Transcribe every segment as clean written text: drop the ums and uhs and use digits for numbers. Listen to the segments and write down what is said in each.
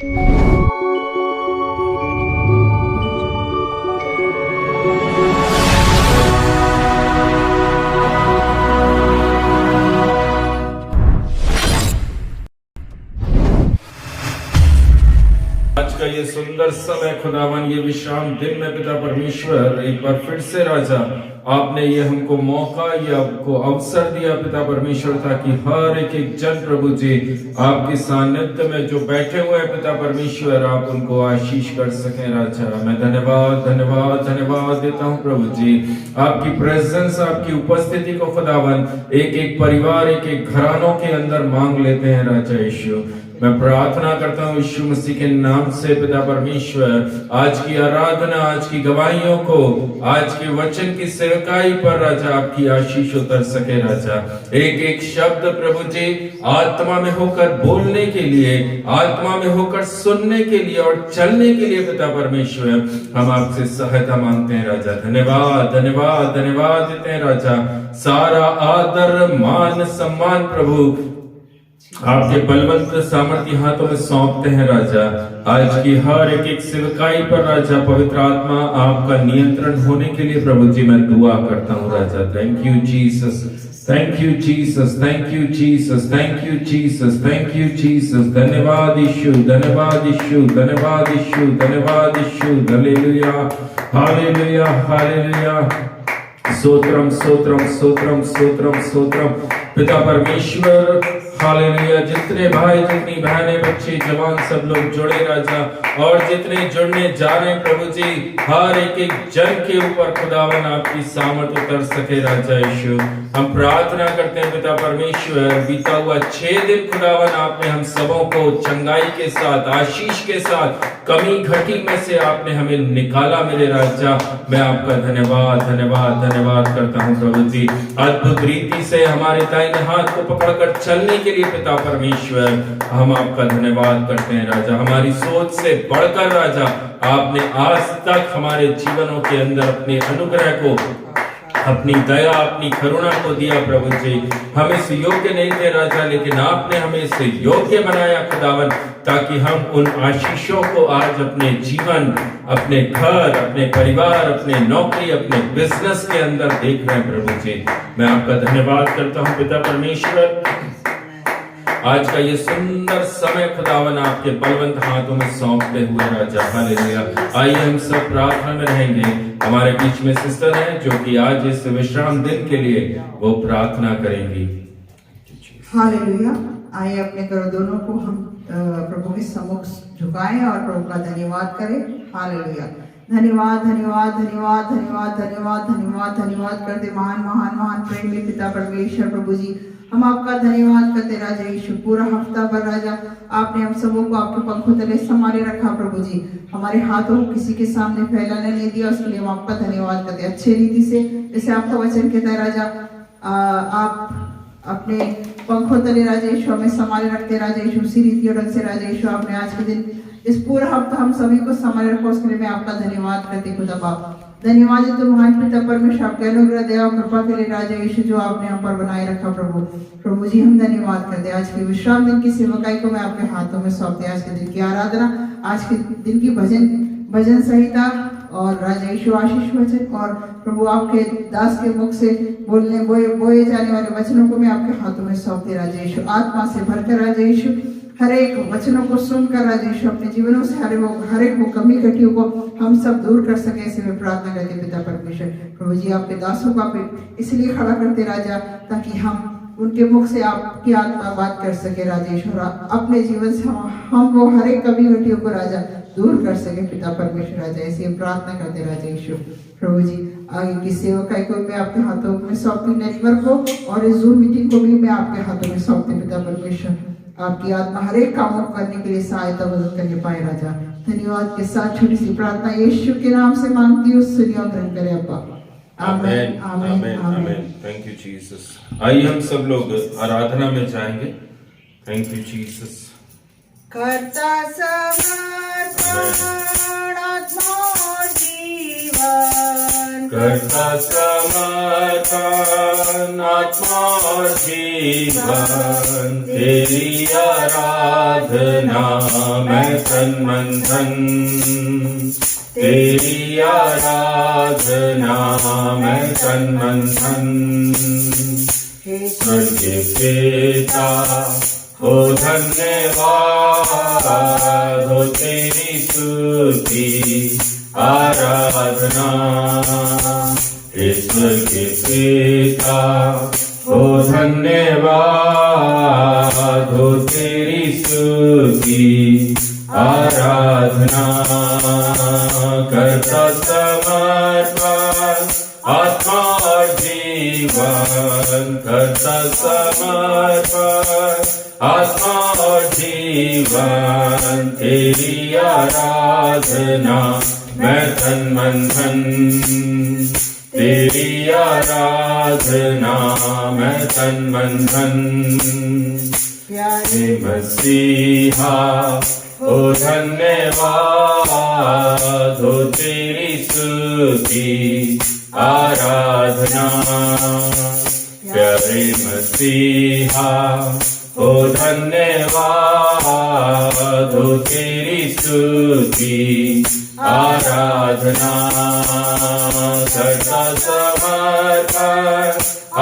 आज का ये सुंदर समय खुदावन, ये विश्राम दिन में पिता परमेश्वर एक बार फिर से राजा आपने ये हमको मौका, ये आपको अवसर दिया पिता परमेश्वर, ताकि हर एक जन प्रभु जी आपके सानिध्य में जो बैठे हुए हैं पिता परमेश्वर, आप उनको आशीष कर सकें राजा। मैं धन्यवाद धन्यवाद धन्यवाद देता हूँ प्रभु जी, आपकी प्रेजेंस, आपकी उपस्थिति को खुदावन एक एक परिवार, एक एक घरानों के अंदर मांग लेते हैं राजा यीशु। मैं प्रार्थना करता हूँ यीशु मसीह के नाम से पिता परमेश्वर, आज की आराधना, आज की गवाहियों को, आज के वचन की सेवकाई पर राजा आपकी आशीष उतर सके राजा। एक एक शब्द प्रभु जी आत्मा में होकर बोलने के लिए, आत्मा में होकर सुनने के लिए और चलने के लिए पिता परमेश्वर हम आपसे सहायता मांगते हैं राजा। धन्यवाद धन्यवाद धन्यवाद देते हैं राजा। सारा आदर मान सम्मान प्रभु आपके बलवंत सामर्थ्य हाथों में सौंपते हैं राजा। आज की हर एक एक सेवकाई पर राजा पवित्र आत्मा आपका नियंत्रण होने के लिए प्रभु जी मैं दुआ करता हूँ राजा। Thank you Jesus, thank you Jesus, thank you Jesus, thank you Jesus, thank you Jesus. धन्यवाद यीशु, धन्यवाद यीशु, धन्यवाद यीशु, धन्यवाद यीशु। हालेलुया हालेलुया हालेलुया। स्तोत्रम स्तोत्रम स्तोत्रम स्तोत्रम स्तोत्रम पिता परमेश्वर। हालेलुया। जितने भाई, जितनी बहनें, बच्चे, जवान सब लोग जुड़े राजा, और जितने जुड़ने जा रहे हैं प्रभु जी, हर एक एक जन के ऊपर खुदावन आपकी सामर्थ उतर सके राजा यीशु। हम प्रार्थना करते हैं पिता परमेश्वर, बीता हुआ 6 दिन खुदावन आपने हम सबों को चंगाई के साथ, आशीष के साथ, कमी घटी में से आपने हमें निकाला मेरे राजा। मैं आपका धन्यवाद धन्यवाद धन्यवाद करता हूँ प्रभु जी। अद्भुत रीति से हमारे दाहिने हाथ को पकड़कर चलने के लिए पिता परमेश्वर हम आपका धन्यवाद करते हैं राजा। हमारी सोच से बढ़कर राजा आपने आज तक हमारे जीवनों के अंदर अपने अनुग्रह को, अपनी दया, अपनी करुणा को दिया प्रभु जी। हम इस योग्य नहीं थे राजा, लेकिन आपने हमें इस योग्य बनाया खुदावन, ताकि हम उन आशीषों को आज अपने जीवन, अपने घर, अपने परिवार, अपने नौकरी, अपने बिजनेस के अंदर देख रहे हैं प्रभु जी। मैं आपका धन्यवाद करता हूँ पिता परमेश्वर। आज का ये सुंदर समय खुदावन आपके बलवंत हाथों में सौंपते हुए राजा। हालेलुया। आइए हम सब प्रार्थना में रहेंगे। हमारे बीच में सिस्टर हैं जो कि आज इस विश्राम दिन के लिए वो प्रार्थना करेंगी। हालेलुया। आइए अपने करो दोनों को हम प्रभु के सम्मुख झुकाएं और प्रभु का धन्यवाद करें। हालेलुया। धन्यवाद धन्यवाद धन्यवाद धन्यवाद धन्यवाद धन्यवाद धन्यवाद करते महान महान महान प्रेमी पिता परमेश्वर प्रभु जी, हम आपका धन्यवाद करते राजा यीशु। पूरा हफ्ता भर राजा आपने हम सबों को आपके पंखों तले संभाले रखा प्रभु जी। हमारे हाथों को किसी के सामने फैलाने नहीं दिया, उसके लिए हम आपका धन्यवाद करते। अच्छे रीति से जैसे आपका वचन कहता है राजा, आप अपने पंखों तले राजा यीशु हमें संभाले रखते राजा यीशु। उसी रीति और ढंग से राजा यीशु आपने आज के दिन, इस पूरा हफ्ता हम सभी को संभाले रखा, उसके लिए मैं आपका धन्यवाद करती खुदा बाप। धन्यवाद है तो महान पिता परमेश्वर, आपके अनुग्रह, दया और कृपा के लिए राजा यीशु जो आपने हम पर बनाए रखा प्रभु। प्रभु जी हम धन्यवाद करते हैं। आज के विश्राम दिन की सेवकाई को मैं आपके हाथों में सौंपते। आज के दिन की आराधना, आज के दिन की भजन संहिता और राजा यीशु आशीष वचन और प्रभु आपके दास के मुख से बोए जाने वाले वचनों को मैं आपके हाथों में सौंपते राजा यीशु। आत्मा से भरकर राजा यीशु हर एक वचनों को सुनकर राजा यीशु अपने जीवनों से हर एक वो कमी घटियों को हम सब दूर कर सके, ऐसे में प्रार्थना करते पिता परमेश्वर। प्रभु जी आपके दासों का इसलिए खड़ा करते राजा, ताकि हम उनके मुख से आपकी आत्मा बात कर सके राजा यीशु, अपने जीवन से हम वो हर एक कमी घटियों को राजा दूर कर सके पिता परमेश्वर राजा। ऐसे प्रार्थना करते राजा यीशु। प्रभु जी आगे की सेवकाई को मैं आपके हाथों में सौंपती, नेटवर्क को और इस जूम मीटिंग को भी मैं आपके हाथों में सौंपती पिता परमेश्वर। आपकी आत्मा हर एक कामों को करने के लिए सहायता मदद करने पाए राजा। धन्यवाद के साथ छोटी सी प्रार्थना यीशु के नाम से मांगती हूँ, सुनिए और ग्रहण करें अब्बा। आमीन आमीन आमीन। Thank you Jesus. आइए हम सब लोग आराधना में जाएंगे। Thank you Jesus. करता समर्पण आत्मा और जीवन, करता समर्पण आत्मा और जीवन तेरी आराधना मैं तन मन धन तेरी आराधना मैं तन मन धन स्वर्ग पिता हो धन्यवाद हो तेरी स्तुति आराधना ईश्वर के पिता हो धन्यवाद हो तेरी स्तुति आराधना करता समर्पण आत्मा और जीवन करता समर्पण आत्मा और जीवन तेरी आराधना मैं तन मन धन तेरी आराधना मैं तन मन धन प्यारे मसीहा ओ धन्यवाद हो तेरी स्तुति आराधना प्यारे मसीहा ओ धन्यवाद हो तेरी स्तुति आराधना करता समर्पण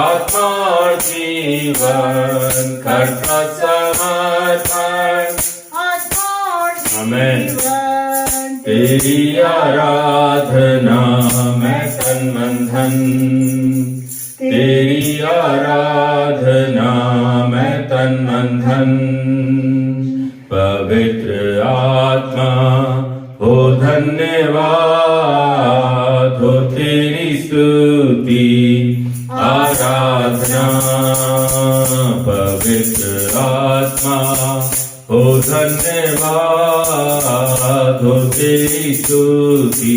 आत्मा और जीवन करता समर्पण आमेन तेरी आराधना मैं तन मन धन तेरी आराधना मैं तन मन धन पवित्र आत्मा हो धन्यवाद हो तेरी स्तुति आराधना पवित्र आत्मा हो धन्यवाद हो तेरी स्तुति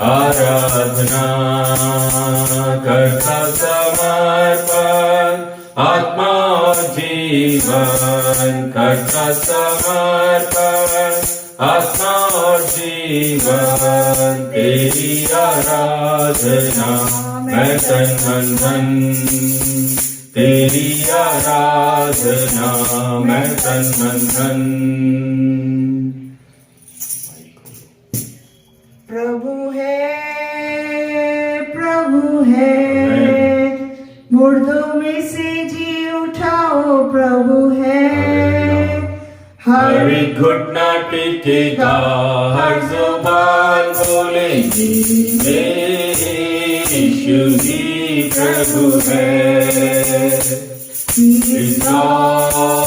आराधना करता समर्पण आत्मा और जीवन करता समर्पण आत्मा और जीवन तेरी आराधना मैं तन मन धन तेरी आराधना मैं तन मन धन प्रभु है मुर्दों में से जी उठाओ प्रभु है हर एक घुटना टेकेगा हर जुबान बोलेगी यीशु ही प्रभु है He is God,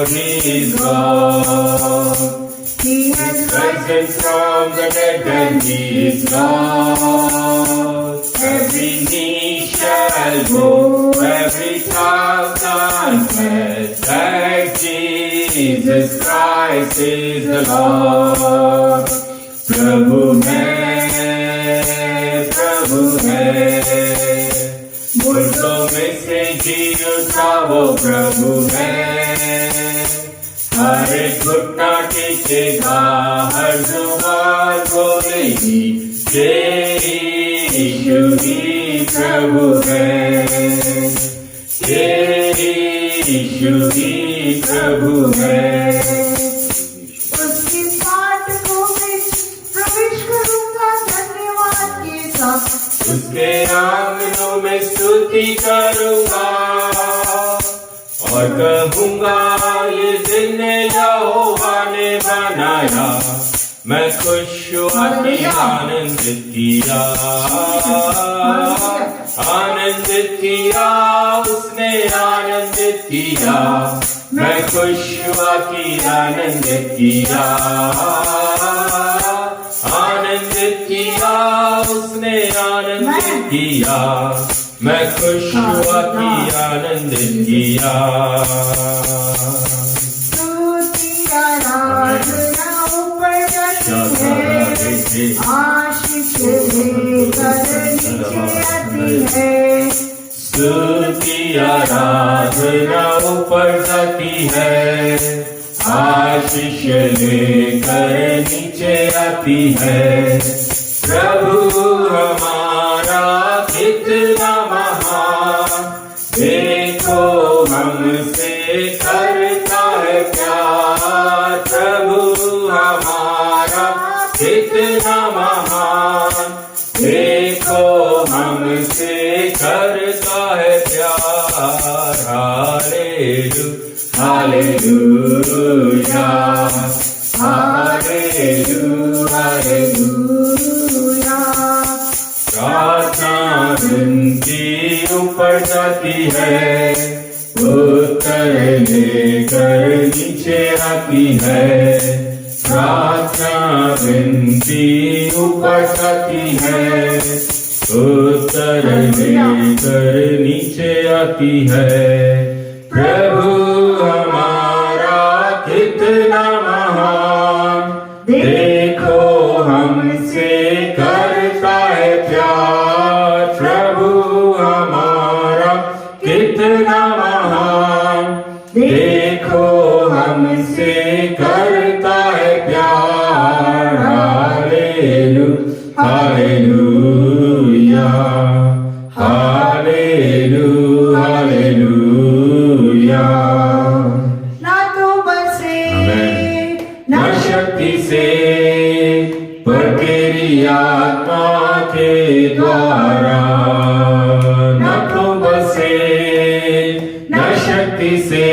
He is God. He has risen from the dead and He is God. Every knee shall bow, every tongue confess that Jesus Christ is the Lord. प्रभु है मुर्दों में से जी उठाओ प्रभु है हर एक घुटना टेकेगा हर जुबान बोलेगी यीशु ही प्रभु है यीशु ही प्रभु है उसकी फाटकों में प्रवेश करूंगा धन्यवाद के साथ उसके आंगनों में स्तुति करूंगा और कहूंगा ये दिन यहोवा ने बनाया मैं खुश हुआ कि आनंदित किया उसने आनंदित किया मैं खुश हुआ कि आनंदित किया उसने आनंदित किया मैं खुश हुआ कि आनंदित किया स्तुति आराधना ऊपर जाती है आशीष लेकर नीचे आती है स्तुति आराधना ऊपर जाती है आशीष लेकर नीचे आती है प्रभु हमारा कितना महान, देखो हमसे करता है प्यार। हालेलुया, हालेलुया, हालेलुया, हालेलुया। प्रार्थना विनती ऊपर जाती है, उत्तर लेकर नीचे आती है। प्रार्थना विनती ऊपर जाती है, उत्तर लेकर नीचे आती है। प्रभु हमारा कितना महान, देखो हमसे करता है प्यार। प्रभु हमारा कितना महान, देखो हमसे करता है प्यार। हालेलुया, हालेलुया, हालेलुया, हालेलुया। ना तो बल से न शक्ति से, पर तेरी आत्मा के द्वारा। न प्रभु से न शक्ति से,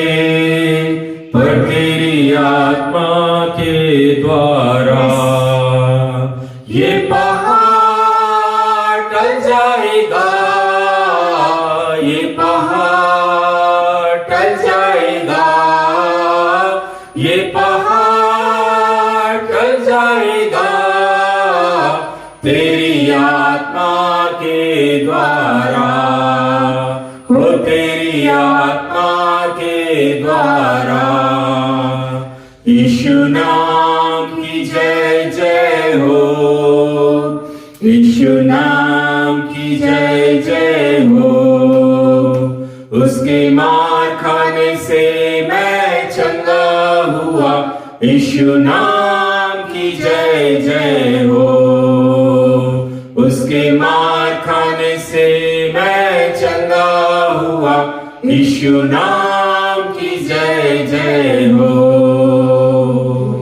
पर तेरी आत्मा के द्वारा। ये पहाड़ टल जाएगा, ये पहाड़ टल जाएगा, ये पहाड़ टल जाएगा, तेरी आत्मा के द्वारा। हो तेरी आत्मा के द्वारा। यीशु नाम की जय जय हो, यीशु नाम की जय जय हो। उसके मार खाने से मैं चंगा हुआ, यीशु नाम की जय जय हो। उसके मार खाने से मैं चंगा हुआ, यीशु नाम की जय जय हो।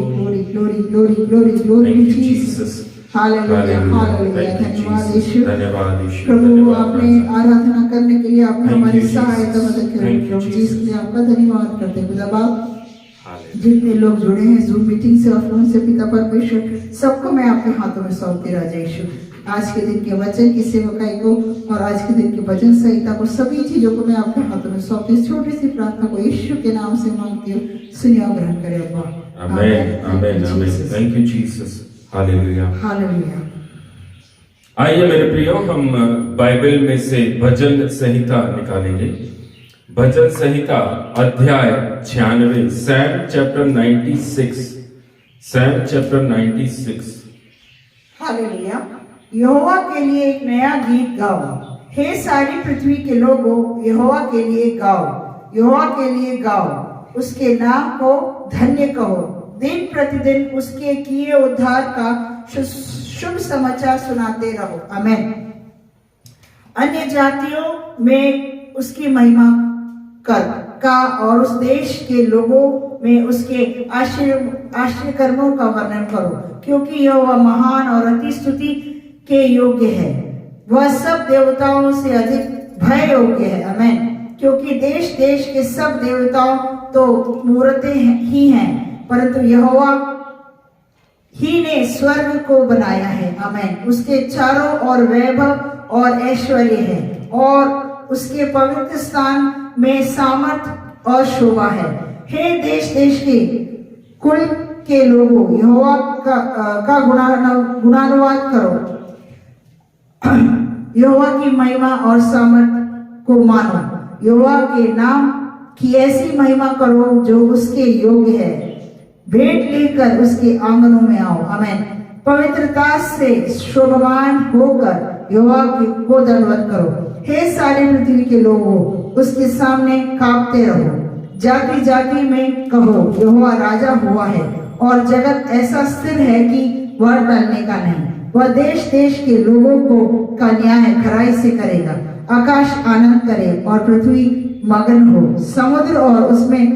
Glory, glory, glory, glory, glory Thank to you, Jesus. Jesus. Hallelujah, hallelujah. Thank you, धन्यवाद Jesus. यीशु। धन्यवाद यीशु। प्रभु धन्यवाद आपने प्रभु। आराधना करने के लिए आपने Thank हमारी you, सहायता Jesus. मदद करी Thank you, Prabhu ji, Jesus. इसके लिए आपका धन्यवाद करते हैं खुदा बाप। Hallelujah. जितने लोग जुड़े हैं जूम मीटिंग से और फोन से, पिता परमेश्वर सबको मैं आपके हाथों में सौंपती राजा यीशु। आज के दिन के वचन की सेवकाई को और आज के दिन के भजन संहिता को, सभी चीजों को मैं आपके हाथों में सौंपती हूँ। छोटी सी प्रार्थना को यीशु के नाम से मांगती हूँ, सुनिए और ग्रहण करें अब्बा। Amen. Amen. Amen. Thank you, Jesus. Hallelujah. Hallelujah. आइए मेरे प्रियो, हम बाइबल में से भजन संहिता निकालेंगे। भजन संहिता अध्याय 96, सैम चैप्टर 96, सैम चैप्टर 96। हालेलुया। यहोवा के लिए एक नया गीत गाओ, हे सारी पृथ्वी के लोगों, यहोवा के लिए गाओ, यहोवा के लिए गाओ, उसके नाम को धन्य कहो। दिन प्रतिदिन उसके किए उद्धार का शुभ समाचार सुनाते रहो। आमीन। अन्य जातियों में उसकी महिमा का और उस देश के लोगों में उसके आश्चर्य कर्मों का वर्णन करो, क्योंकि यहोवा महान और अति स्तुति के योग्य है। वह सब देवताओं से अधिक भय योग्य है। आमीन। क्योंकि देश देश के सब देवताओं तो मूर्तें ही हैं, परंतु यहोवा ही ने स्वर्ग को बनाया है। आमीन। उसके चारों ओर वैभव और ऐश्वर्य है, और उसके पवित्र स्थान में सामर्थ और शोभा है। हे देश देश के कुल के लोगों, यहोवा का गुणानुवाद करो, यहोवा की महिमा और सामर्थ को मानो। यहोवा के नाम की ऐसी महिमा करो जो उसके योग्य है। भेंट लेकर उसके आंगनों में आओ। आमीन। पवित्रता से शोभावान होकर यहोवा को दंडवत करो। हे सारी पृथ्वी के लोगों, उसके सामने कांपते रहो। जाति जाति में कहो, यहोवा राजा हुआ है, और जगत ऐसा स्थिर है कि वह टलने का नहीं। वह देश देश के लोगों को का न्याय खराई से करेगा। आकाश आनंद करे और पृथ्वी मगन हो, समुद्र और उसमें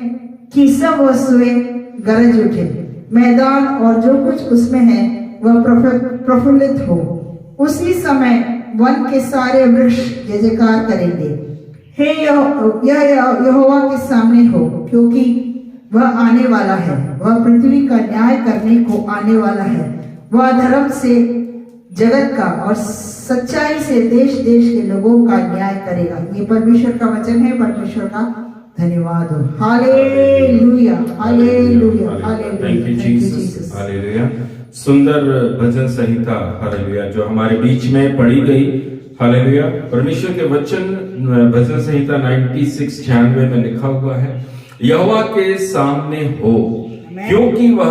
की सब वस्तुएं गरज उठे। मैदान और जो कुछ उसमें है वह प्रफुल्लित हो। उसी समय वन के सारे वृक्ष जय जयकार करेंगे। हे यहोवा के सामने हो, क्योंकि वह आने वाला है। वह पृथ्वी का न्याय करने को आने वाला है। वह धर्म से जगत का और सच्चाई से देश देश के लोगों का न्याय करेगा। ये परमेश्वर का वचन है। परमेश्वर का धन्यवाद हो। हालेलुया, हालेलुया, hallelujah. Thank you Jesus, hallelujah. सुंदर भजन संहिता, हालेलुया, जो हमारे बीच में पढ़ी गई, हालेलुया। परमेश्वर के वचन भजन संहिता 96 में लिखा हुआ है, यहोवा के सामने हो, क्योंकि वह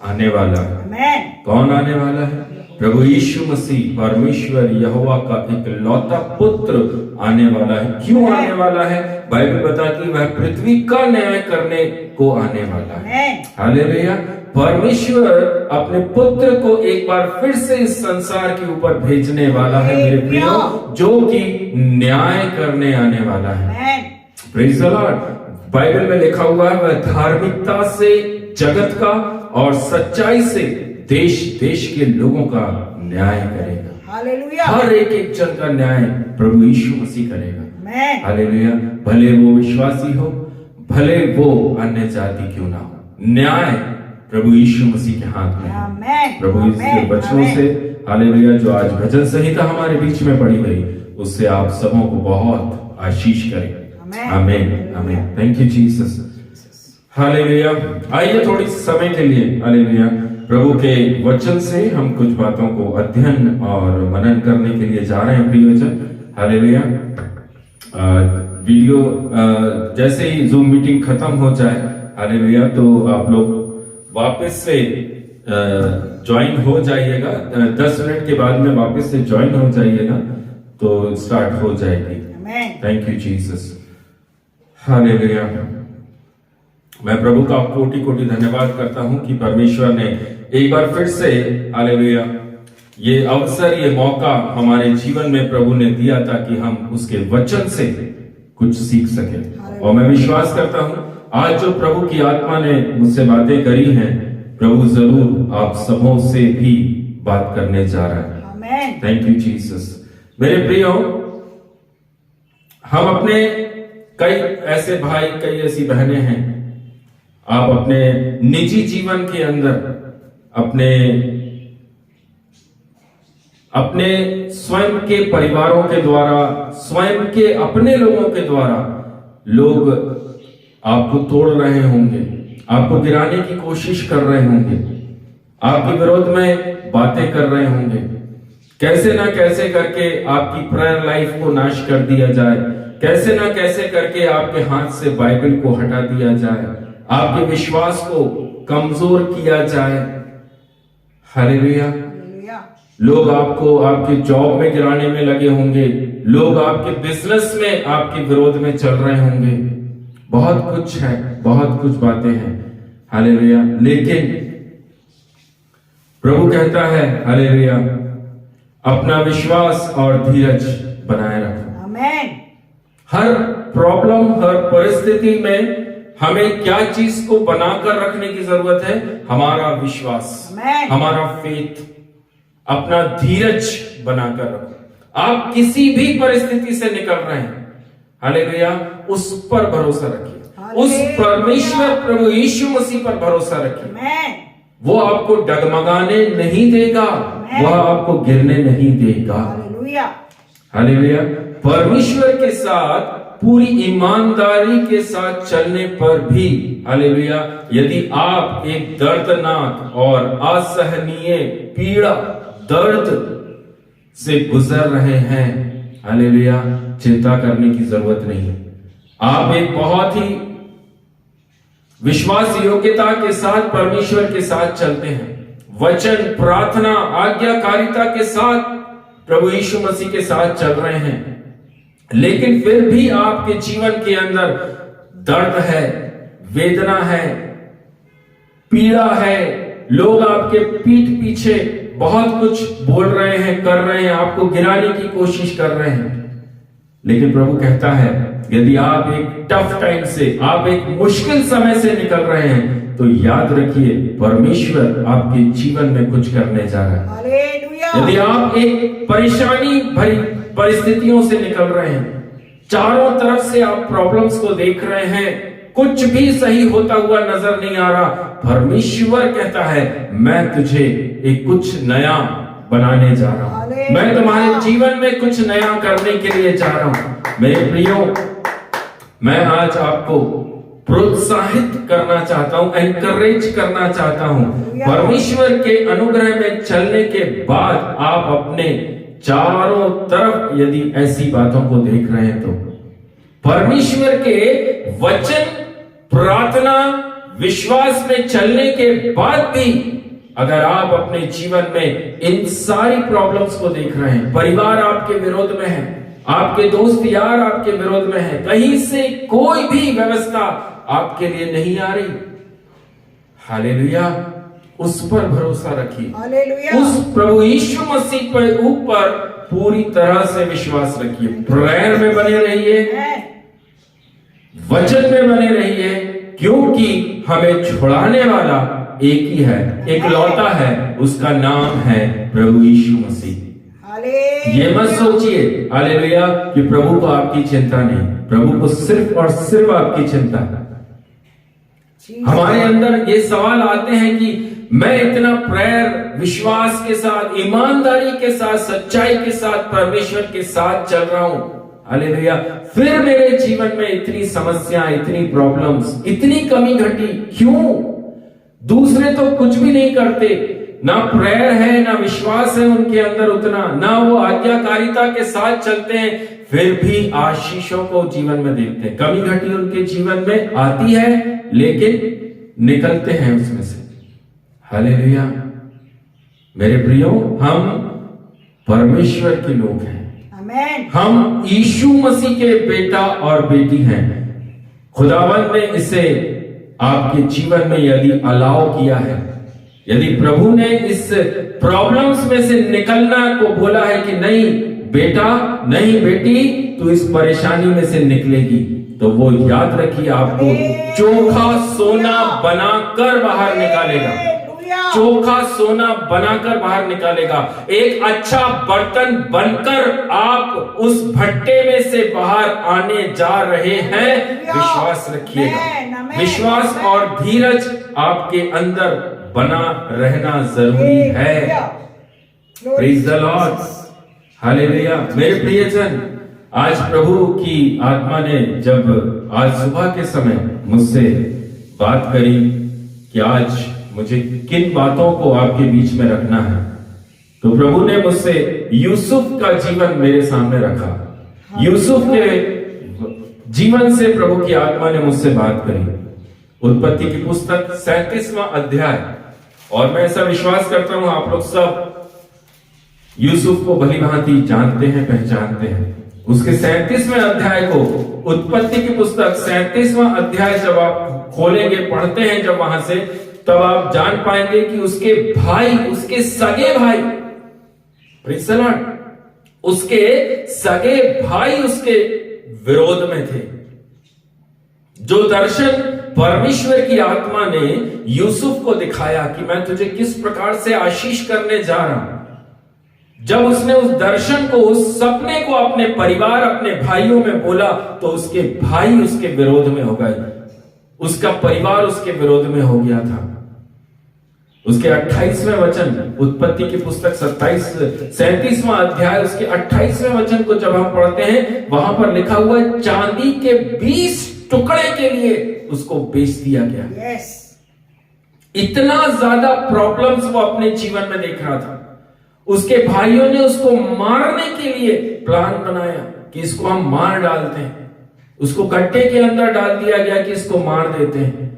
आने वाला है। कौन आने वाला है? प्रभु यीशु मसीह, परमेश्वर यहोवा का इकलौता पुत्र आने वाला है। क्यों आने वाला है? बाइबल बताती है वह पृथ्वी का न्याय करने को आने वाला है। हालेलुया। परमेश्वर अपने पुत्र को एक बार फिर से इस संसार के ऊपर भेजने वाला है मेरे प्रियो, जो कि न्याय करने आने वाला है। Praise the Lord. बाइबल में लिखा हुआ है वह धार्मिकता से जगत का और सच्चाई से देश देश के लोगों का न्याय करेगा। हालेलुया। हर एक जन का न्याय प्रभु यीशु मसीह करेगा। हालेलुया। भले वो विश्वासी हो, भले वो अन्य जाति क्यों ना हो, न्याय प्रभु यीशु मसीह के हाथ में है। प्रभु इसके वचनों से, हालेलुया, जो आज भजन संहिता हमारे बीच में पढ़ी गई, उससे आप सबों को बहुत आशीष करें। आमीन, आमीन। Thank you Jesus, hallelujah. आइए थोड़ी समय के लिए, हालेलुया, प्रभु के वचन से हम कुछ बातों को अध्ययन और मनन करने के लिए जा रहे हैं प्रियजन। हालेलुया। वीडियो जैसे ही जूम मीटिंग खत्म हो जाए, हालेलुया, तो आप लोग वापस से ज्वाइन हो जाइएगा। 10 मिनट के बाद में वापस से ज्वाइन हो जाइएगा तो स्टार्ट हो जाएगी। Thank you Jesus, hallelujah. मैं प्रभु का कोटि कोटि धन्यवाद करता हूं कि परमेश्वर ने एक बार फिर से, हालेलुया, ये अवसर, ये मौका हमारे जीवन में प्रभु ने दिया ताकि हम उसके वचन से कुछ सीख सके। और मैं विश्वास करता हूं आज जो प्रभु की आत्मा ने मुझसे बातें करी हैं, प्रभु जरूर आप सबों से भी बात करने जा रहा है। Thank you Jesus. मेरे प्रियो, हम अपने कई ऐसे भाई, कई ऐसी बहनें हैं, आप अपने निजी जीवन के अंदर अपने स्वयं के परिवारों के द्वारा, स्वयं के अपने लोगों के द्वारा लोग आपको तोड़ रहे होंगे, आपको गिराने की कोशिश कर रहे होंगे, आपके विरोध में बातें कर रहे होंगे, कैसे ना कैसे करके आपकी प्रेयर लाइफ को नाश कर दिया जाए, कैसे ना कैसे करके आपके हाथ से बाइबल को हटा दिया जाए, आपके विश्वास को कमजोर किया जाए। हालेलुया। लोग आपको आपके जॉब में गिराने में लगे होंगे, लोग आपके बिजनेस में आपके विरोध में चल रहे होंगे, बहुत कुछ है, बहुत कुछ बातें हैं। हालेलुया। लेकिन प्रभु कहता है, हालेलुया, अपना विश्वास और धीरज बनाए रखो। आमीन। हर प्रॉब्लम, हर परिस्थिति में हमें क्या चीज को बनाकर रखने की जरूरत है? हमारा विश्वास, हमारा फेथ, अपना धीरज बनाकर रखो। आप किसी भी परिस्थिति से निकल रहे हैं, हालेलुया, उस पर भरोसा रखिए, उस परमेश्वर प्रभु यीशु मसीह पर भरोसा रखिए। वो आपको डगमगाने नहीं देगा, वह आपको गिरने नहीं देगा। हालेलुया। परमेश्वर के साथ पूरी ईमानदारी के साथ चलने पर भी, हालेलुया, यदि आप एक दर्दनाक और असहनीय पीड़ा, दर्द से गुजर रहे हैं, हालेलुया, चिंता करने की जरूरत नहीं। आप एक बहुत ही विश्वास योग्यता के साथ परमेश्वर के साथ चलते हैं, वचन, प्रार्थना, आज्ञाकारिता के साथ प्रभु यीशु मसीह के साथ चल रहे हैं, लेकिन फिर भी आपके जीवन के अंदर दर्द है, वेदना है, पीड़ा है, लोग आपके पीठ पीछे बहुत कुछ बोल रहे हैं, कर रहे हैं, आपको गिराने की कोशिश कर रहे हैं। लेकिन प्रभु कहता है, यदि आप एक टफ टाइम से, आप एक मुश्किल समय से निकल रहे हैं, तो याद रखिए परमेश्वर आपके जीवन में कुछ करने जा रहा है। हालेलुया। यदि आप एक परेशानी भरी परिस्थितियों से निकल रहे हैं, चारों तरफ से आप प्रॉब्लम्स को देख रहे हैं, कुछ भी सही होता हुआ नजर नहीं आ रहा, परमेश्वर कहता है मैं तुझे एक कुछ नया बनाने जा रहा हूं, मैं तुम्हारे जीवन में कुछ नया करने के लिए जा रहा हूं। मेरे प्रियो, मैं आज आपको प्रोत्साहित करना चाहता हूं, एनकरेज करना चाहता हूं। परमेश्वर के अनुग्रह में चलने के बाद आप अपने चारों तरफ यदि ऐसी बातों को देख रहे हैं तो परमेश्वर के वचन, प्रार्थना, विश्वास में चलने के बाद भी अगर आप अपने जीवन में इन सारी प्रॉब्लम्स को देख रहे हैं, परिवार आपके विरोध में है, आपके दोस्त यार आपके विरोध में है, कहीं से कोई भी व्यवस्था आपके लिए नहीं आ रही, हालेलुया, उस पर भरोसा रखिए, हालेलुया। उस प्रभु यीशु मसीह पर ऊपर पूरी तरह से विश्वास रखिए। प्रेयर में बने रहिए, वचन में बने रहिए, क्योंकि हमें छुड़ाने वाला एक ही है, एक लौता है, उसका नाम है प्रभु यीशु मसीह। ये मत सोचिए हालेलुया कि प्रभु को आपकी चिंता नहीं, प्रभु को सिर्फ और सिर्फ आपकी चिंता है। हमारे अंदर ये सवाल आते हैं कि मैं इतना प्रेयर, विश्वास के साथ, ईमानदारी के साथ, सच्चाई के साथ परमेश्वर के साथ चल रहा हूं, हालेलुया, फिर मेरे जीवन में इतनी समस्याएं, इतनी प्रॉब्लम्स, इतनी कमी घटी क्यों? दूसरे तो कुछ भी नहीं करते, ना प्रेयर है, ना विश्वास है उनके अंदर उतना, ना वो आज्ञाकारिता के साथ चलते हैं, फिर भी आशीषों को जीवन में देखते हैं। कमी घटी उनके जीवन में आती है, लेकिन निकलते हैं उसमें से। हालेलुया। मेरे प्रियो, हम परमेश्वर के लोग हैं, हम यीशु मसीह के बेटा और बेटी हैं। खुदावंद ने इसे आपके जीवन में यदि अलाउ किया है, यदि प्रभु ने इस प्रॉब्लम्स में से निकलना को बोला है कि नहीं बेटा, नहीं बेटी, तू इस परेशानी में से निकलेगी, तो वो याद रखिए आपको चोखा सोना बनाकर बाहर निकालेगा, चोखा सोना बनाकर बाहर निकालेगा। एक अच्छा बर्तन बनकर आप उस भट्टे में से बाहर आने जा रहे हैं। विश्वास रखिएगा, विश्वास और धीरज आपके अंदर बना रहना जरूरी है। Praise the Lord, hallelujah. मेरे प्रियजन, आज प्रभु की आत्मा ने जब आज सुबह के समय मुझसे बात करी कि आज मुझे किन बातों को आपके बीच में रखना है, तो प्रभु ने मुझसे यूसुफ का जीवन मेरे सामने रखा। यूसुफ के जीवन से प्रभु की आत्मा ने मुझसे बात करी। उत्पत्ति की पुस्तक 37वां अध्याय, और मैं ऐसा विश्वास करता हूं आप लोग सब यूसुफ को भली भांति जानते हैं, पहचानते हैं। उसके 37वें अध्याय को, उत्पत्ति की पुस्तक 37वां अध्याय जब आप खोलेंगे, पढ़ते हैं जब वहां से, तब आप जान पाएंगे कि उसके भाई, उसके सगे भाई, प्रेज़ द लॉर्ड, उसके सगे भाई उसके विरोध में थे। जो दर्शन परमेश्वर की आत्मा ने यूसुफ को दिखाया कि मैं तुझे किस प्रकार से आशीष करने जा रहा हूं, जब उसने उस दर्शन को, उस सपने को अपने परिवार, अपने भाइयों में बोला, तो उसके भाई उसके विरोध में हो गए, उसका परिवार उसके विरोध में हो गया था। उसके 28वें वचन, उत्पत्ति की पुस्तक 37वां अध्याय, उसके 28वें वचन को जब हम पढ़ते हैं, वहां पर लिखा हुआ है, चांदी के 20 टुकड़े के लिए उसको बेच दिया गया। इतना ज्यादा प्रॉब्लम्स वो अपने जीवन में देख रहा था। उसके भाइयों ने उसको मारने के लिए प्लान बनाया कि इसको हम मार डालते हैं, उसको गड्ढे के अंदर डाल दिया गया कि इसको मार देते हैं।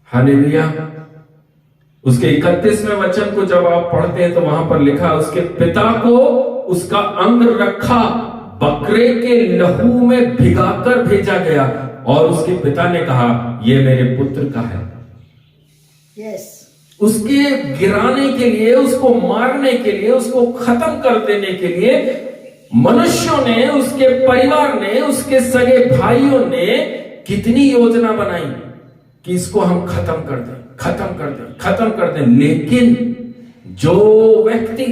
हालेलुया। उसके 31वें वचन को जब आप पढ़ते हैं तो वहां पर लिखा, उसके पिता को उसका अंग रखा बकरे के लहू में भिगाकर भेजा गया, और उसके पिता ने कहा यह मेरे पुत्र का है। उसके गिराने के लिए, उसको मारने के लिए, उसको खत्म कर देने के लिए मनुष्यों ने, उसके परिवार ने, उसके सगे भाइयों ने कितनी योजना बनाई, कि इसको हम खत्म कर दें, खत्म कर दें, खत्म कर दें। लेकिन जो व्यक्ति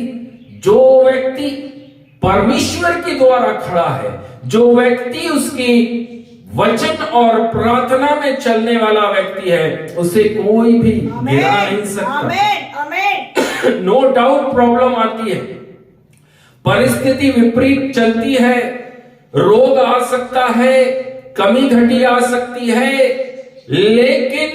परमेश्वर के द्वारा खड़ा है, जो व्यक्ति उसकी वचन और प्रार्थना में चलने वाला व्यक्ति है, उसे कोई भी गिरा नहीं सकता। नो डाउट प्रॉब्लम आती है, परिस्थिति विपरीत चलती है, रोग आ सकता है, कमी घटी आ सकती है, लेकिन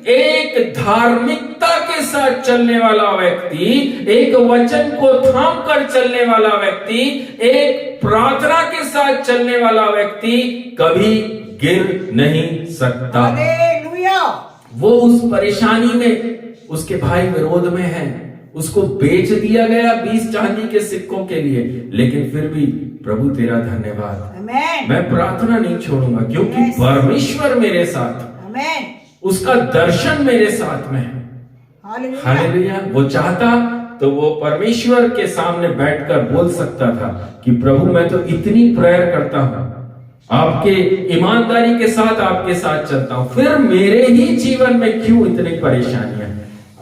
एक धार्मिकता के साथ चलने वाला व्यक्ति, एक वचन को थाम कर चलने वाला व्यक्ति, एक प्रार्थना के साथ चलने वाला व्यक्ति कभी गिर नहीं सकता। हालेलुया। वो उस परेशानी में, उसके भाई विरोध में है, उसको बेच दिया गया 20 चांदी के सिक्कों के लिए, लेकिन फिर भी प्रभु तेरा धन्यवाद, मैं प्रार्थना नहीं छोड़ूंगा, क्योंकि परमेश्वर मेरे साथ, उसका दर्शन मेरे साथ में है। हालेलुया। वो चाहता तो वो परमेश्वर के सामने बैठकर बोल सकता था कि प्रभु मैं तो इतनी प्रेयर करता हूं, आपके ईमानदारी के साथ आपके साथ चलता हूं, फिर मेरे ही जीवन में क्यों इतनी परेशानियां?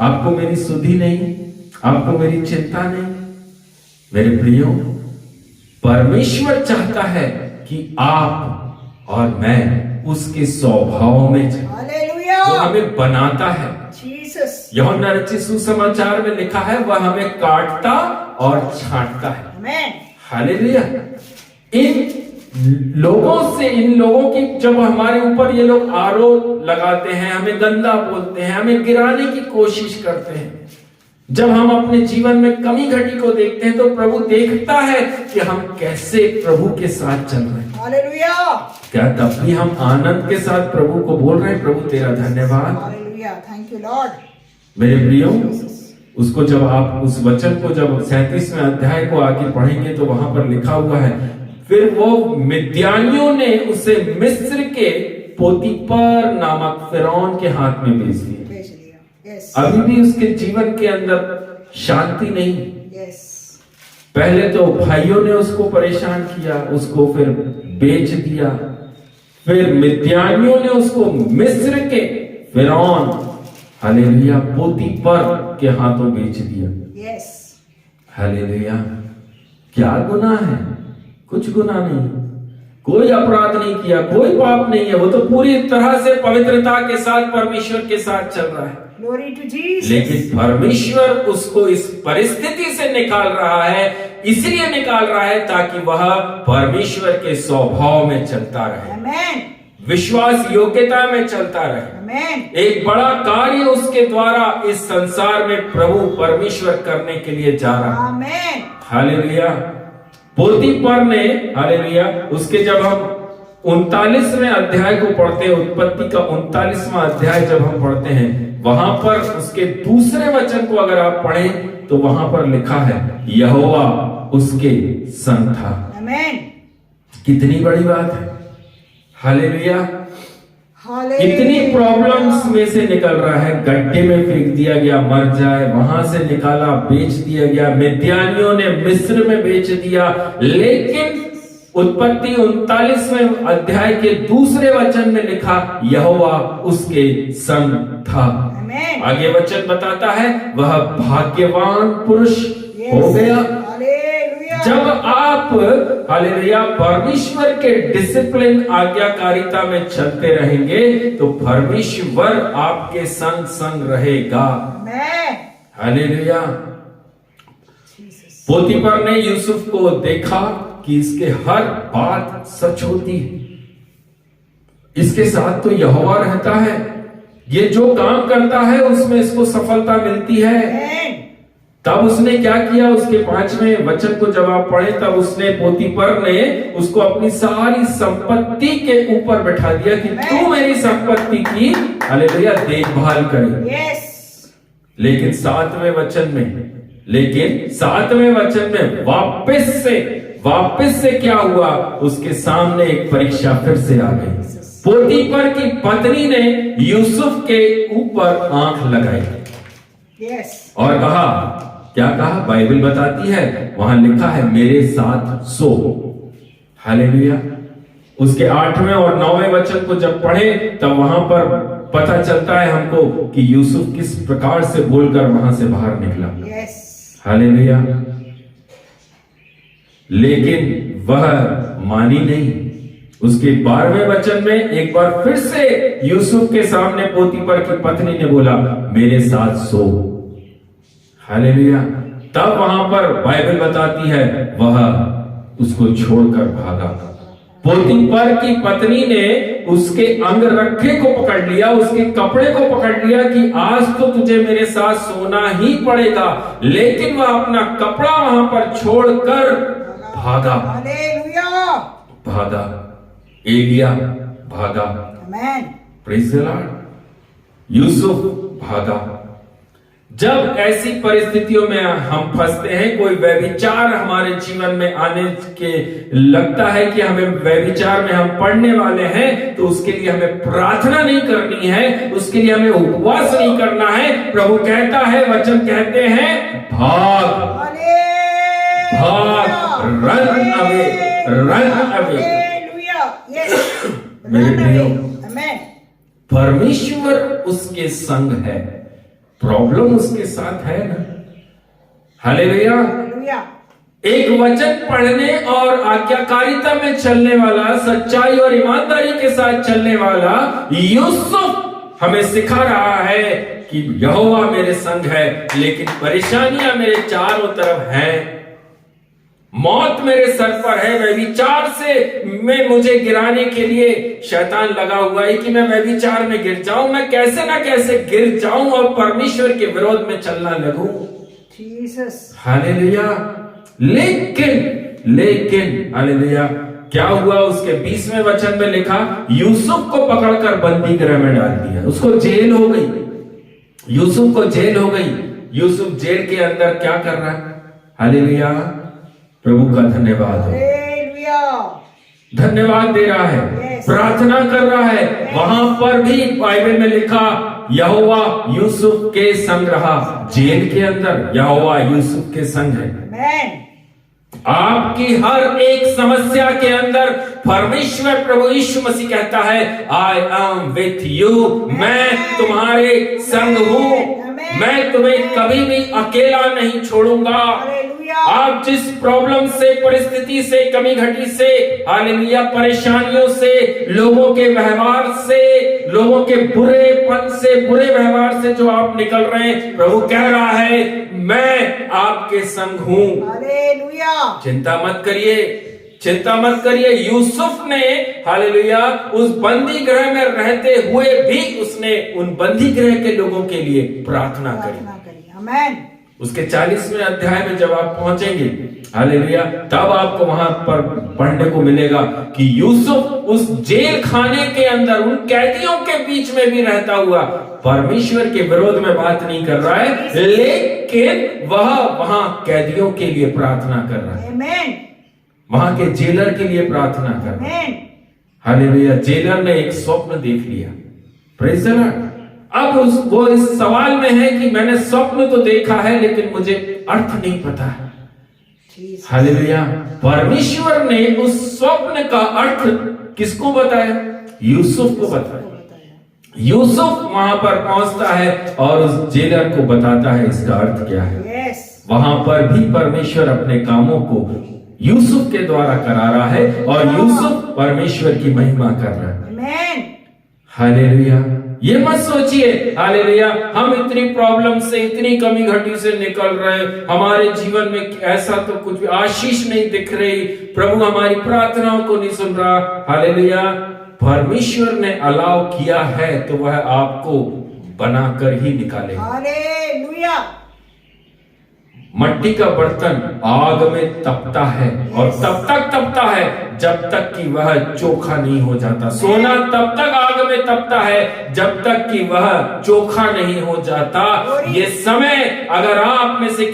आपको मेरी सुधि नहीं, आपको मेरी चिंता नहीं। मेरे प्रियो, परमेश्वर चाहता है कि आप और मैं उसके स्वभाव में चलें। वो हमें बनाता है। यूहन्ना रचित सुसमाचार में लिखा है, वह हमें काटता और छांटता है। हालेलुया। इन लोगों की जब हमारे ऊपर ये लोग आरोप लगाते हैं, हमें गंदा बोलते हैं, हमें गिराने की कोशिश करते हैं, जब हम अपने जीवन में कमी घटी को देखते हैं, तो प्रभु देखता है कि हम कैसे प्रभु के साथ चल रहे हैं। हालेलुया। क्या तब भी हम आनंद के साथ प्रभु को बोल रहे हैं, प्रभु तेरा धन्यवाद। Hallelujah, thank you Lord. मेरे प्रियो, उसको जब आप उस वचन को जब 37वें अध्याय को आगे पढ़ेंगे तो वहां पर लिखा हुआ है, फिर वो मिद्यानियों ने उसे मिस्र के पोतीपर नामक फिरौन के हाथ में बेच दिया। अभी भी उसके जीवन के अंदर शांति नहीं। पहले तो भाइयों ने उसको परेशान किया, उसको फिर बेच दिया, फिर मिद्यानियों ने उसको मिस्र के फिरौन, हालेलुया, पोतीपर के हाथों बेच दिया। हालेलुया। क्या गुनाह है? कुछ गुनाह नहीं, कोई अपराध नहीं किया, कोई पाप नहीं है, वो तो पूरी तरह से पवित्रता के साथ परमेश्वर के साथ चल रहा है। Glory to Jesus. लेकिन परमेश्वर उसको इस परिस्थिति से निकाल रहा है, इसलिए निकाल रहा है ताकि वह परमेश्वर के स्वभाव में चलता रहे। Amen. विश्वास योग्यता में चलता रहे। Amen. एक बड़ा कार्य उसके द्वारा इस संसार में प्रभु परमेश्वर करने के लिए जा रहा है। Amen. हालेलुया। पोतीपर ने, हालेलुया, उसके जब हम 39वें अध्याय को पढ़ते हैं, उत्पत्ति का 39वां अध्याय जब हम पढ़ते हैं, वहां पर उसके दूसरे वचन को अगर आप पढ़ें तो वहां पर लिखा है, यहोवा उसके संग था। Amen. कितनी बड़ी बात है। हालेलुया। Hallelujah. इतनी प्रॉब्लम्स में से निकल रहा है, गड्ढे में फेंक दिया गया मर जाए, वहां से निकाला बेच दिया गया, मिद्यानियों ने मिस्र में बेच दिया, लेकिन उत्पत्ति 39वें अध्याय के दूसरे वचन में लिखा, यहोवा उसके संग था। Amen. आगे वचन बताता है, वह भाग्यवान पुरुष हो गया। Hallelujah. जब आप, हालेलुया, परमेश्वर के डिसिप्लिन आज्ञाकारिता में चलते रहेंगे तो परमेश्वर आपके संग संग रहेगा। Amen. हालेलुया। पोतीपर ने यूसुफ को देखा कि इसके हर बात सच होती है, इसके साथ तो यहोवा रहता है, ये जो काम करता है उसमें इसको सफलता मिलती है। Amen. तब उसने क्या किया? उसके 5वें वचन को जब आप पढ़े, तब उसने, पोतीपर ने उसको अपनी सारी संपत्ति के ऊपर बैठा दिया कि तू मेरी संपत्ति की, हालेलुया, देखभाल करे। Yes. लेकिन 7वें वचन में वापस से क्या हुआ? उसके सामने एक परीक्षा फिर से आ गई। पोतीपर की पत्नी ने यूसुफ के ऊपर आंख लगाई। Yes. और कहा, क्या कहा? बाइबल बताती है, वहां लिखा है, मेरे साथ सो। हालेलुया। उसके 8वें और 9वें वचन को जब पढ़े तब वहां पर पता चलता है हमको कि यूसुफ किस प्रकार से बोलकर वहां से बाहर निकला। हालेलुया। लेकिन वह मानी नहीं। उसके 12वें वचन में एक बार फिर से यूसुफ के सामने पोतीफर की पत्नी ने बोला, मेरे साथ सो। हालेलुया। तब वहां पर बाइबल बताती है वह उसको छोड़कर भागा। पोतीफर की पत्नी ने उसके अंग रखे को पकड़ लिया, उसके कपड़े को पकड़ लिया कि आज तो तुझे मेरे साथ सोना ही पड़ेगा। लेकिन वह अपना कपड़ा वहां पर छोड़कर भागा। भागा। एलिया भागा। Praise the Lord. यूसुफ भागा। जब ऐसी परिस्थितियों में हम फंसते हैं, कोई व्यभिचार हमारे जीवन में आने के लगता है कि हमें व्यभिचार में हम पड़ने वाले हैं, तो उसके लिए हमें प्रार्थना नहीं करनी है, उसके लिए हमें उपवास नहीं करना है। प्रभु कहता है, वचन कहते हैं, भाग भाग, रन अवे, रन अवे। मेरे प्रियो, परमेश्वर उसके संग है, प्रॉब्लम उसके साथ है ना। हालेलुया। एक वचन पढ़ने और आज्ञाकारिता में चलने वाला, सच्चाई और ईमानदारी के साथ चलने वाला यूसुफ हमें सिखा रहा है कि यहोवा मेरे संग है, लेकिन परेशानियां मेरे चारों तरफ हैं। मौत मेरे सर पर है। व्यभिचार से में मुझे गिराने के लिए शैतान लगा हुआ है कि मैं व्यभिचार में गिर जाऊं, मैं कैसे ना कैसे गिर जाऊं और परमेश्वर के विरोध में चलना लगूं। हालेलुया। लेकिन हालेलुया, क्या हुआ? उसके 20वें वचन में लिखा, यूसुफ को पकड़कर बंदी गृह में डाल दिया। उसको जेल हो गई, यूसुफ को जेल हो गई। यूसुफ जेल के अंदर क्या कर रहा है? हालेलुया। प्रभु का धन्यवाद हो, धन्यवाद दे रहा है, प्रार्थना कर रहा है। वहां पर भी बाइबल में लिखा, यहोवा यूसुफ के संग रहा। जेल के अंदर यहोवा यूसुफ के संग है। आपकी हर एक समस्या के अंदर परमेश्वर प्रभु यीशु मसीह कहता है, आई एम विथ यू, मैं तुम्हारे संग हूं, मैं तुम्हें कभी भी अकेला नहीं छोड़ूंगा। आप जिस प्रॉब्लम से, परिस्थिति से, कमी घटी से, हालेलुया, परेशानियों से, लोगों के व्यवहार से, लोगों के बुरेपन से, बुरे व्यवहार से जो आप निकल रहे हैं, प्रभु कह रहा है, मैं आपके संग हूं। हालेलुया। चिंता मत करिए, चिंता मत करिए। यूसुफ ने, हालेलुया, उस बंदी गृह में रहते हुए भी उसने उन बंदी गृह के लोगों के लिए प्रार्थना करी। आमीन। उसके 40वें अध्याय में जब आप पहुंचेंगे, हालेलुया, तब आपको वहां पर पढ़ने को मिलेगा कि यूसुफ उस जेल खाने के अंदर उन कैदियों के बीच में भी रहता हुआ परमेश्वर के विरोध में बात नहीं कर रहा है, लेकिन वह वहां कैदियों के लिए प्रार्थना कर रहा है, वहां के जेलर के लिए प्रार्थना कर रहा है। हालेलुया। जेलर ने एक स्वप्न देख लिया। Praise the Lord. अब वो इस सवाल में है कि मैंने स्वप्न तो देखा है, लेकिन मुझे अर्थ नहीं पता है। हालेलुया। परमेश्वर ने उस स्वप्न का अर्थ किसको बताया? यूसुफ को बताया। यूसुफ वहां पर पहुंचता है और उस जेलर को बताता है इसका अर्थ क्या है। वहां पर भी परमेश्वर अपने कामों को यूसुफ के द्वारा करा रहा है और यूसुफ परमेश्वर की महिमा कर रहा है। हालेलुया। ये मत सोचिए, हालेलुया, हम इतनी प्रॉब्लम से, इतनी कमी घटी से निकल रहे, हमारे जीवन में ऐसा तो कुछ आशीष नहीं दिख रही, प्रभु हमारी प्रार्थनाओं को नहीं सुन रहा। हालेलुया। परमेश्वर ने अलाउ किया है तो वह आपको बनाकर ही निकालेगा। हालेलुया। मट्टी का बर्तन आग में तपता है और तब तक तपता है जब तक कि वह चोखा नहीं हो जाता। सोना तब तक आग में तपता है जब तक कि वह चोखा नहीं हो जाता। ये समय अगर आप में से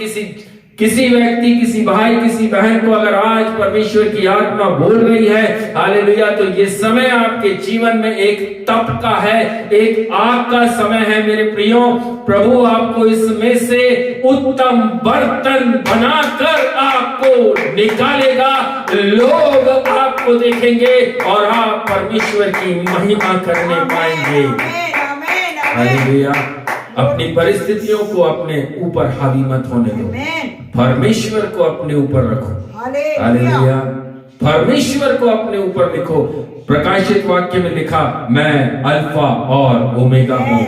किसी व्यक्ति, किसी भाई, किसी बहन को अगर आज परमेश्वर की आत्मा बोल रही है, हालेलुया, तो ये समय आपके जीवन में एक तप का है, एक आग का समय है। मेरे प्रियो, प्रभु आपको इसमें से उत्तम बर्तन बनाकर आपको निकालेगा। लोग आपको देखेंगे और आप परमेश्वर की महिमा करने पाएंगे। हालेलुया। अपनी परिस्थितियों को अपने ऊपर हावी मत होने दो, परमेश्वर को अपने ऊपर रखो। हालेलुया। परमेश्वर को अपने ऊपर लिखो। प्रकाशित वाक्य में लिखा, मैं अल्फा और ओमेगा हूं।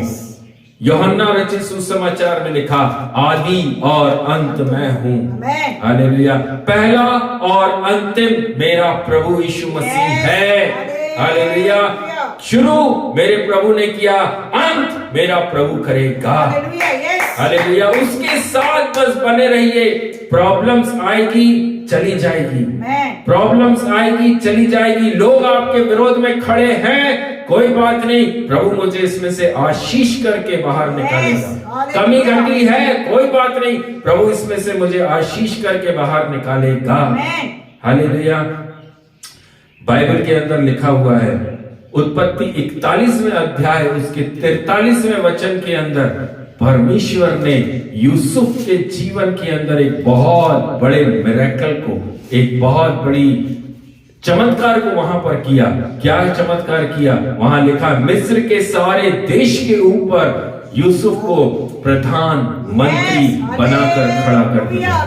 यूहन्ना रचित सुसमाचार में लिखा, आदि और अंत मैं हूं। हालेलुया। पहला और अंतिम मेरा प्रभु यीशु मसीह है। हालेलुया। शुरू मेरे प्रभु ने किया, अंत मेरा प्रभु करेगा। हालेलुया। उसके साथ बस बने रहिए। प्रॉब्लम्स आएगी, चली जाएगी। प्रॉब्लम्स आएगी, चली जाएगी। लोग आपके विरोध में खड़े हैं, कोई बात नहीं, प्रभु मुझे इसमें से आशीष करके बाहर निकालेगा। कमी घटी है, कोई बात नहीं, प्रभु इसमें से मुझे आशीष करके बाहर निकालेगा। हालेलुया। बाइबल के अंदर लिखा हुआ है, उत्पत्ति 41वें अध्याय उसके 43वें वचन के अंदर परमेश्वर ने यूसुफ के जीवन के अंदर एक बहुत बड़े मिरेकल को, एक बहुत बड़ी चमत्कार को वहां पर किया। क्या चमत्कार किया? वहां लिखा, मिस्र के सारे देश के ऊपर यूसुफ को प्रधान मंत्री बनाकर खड़ा कर दिया।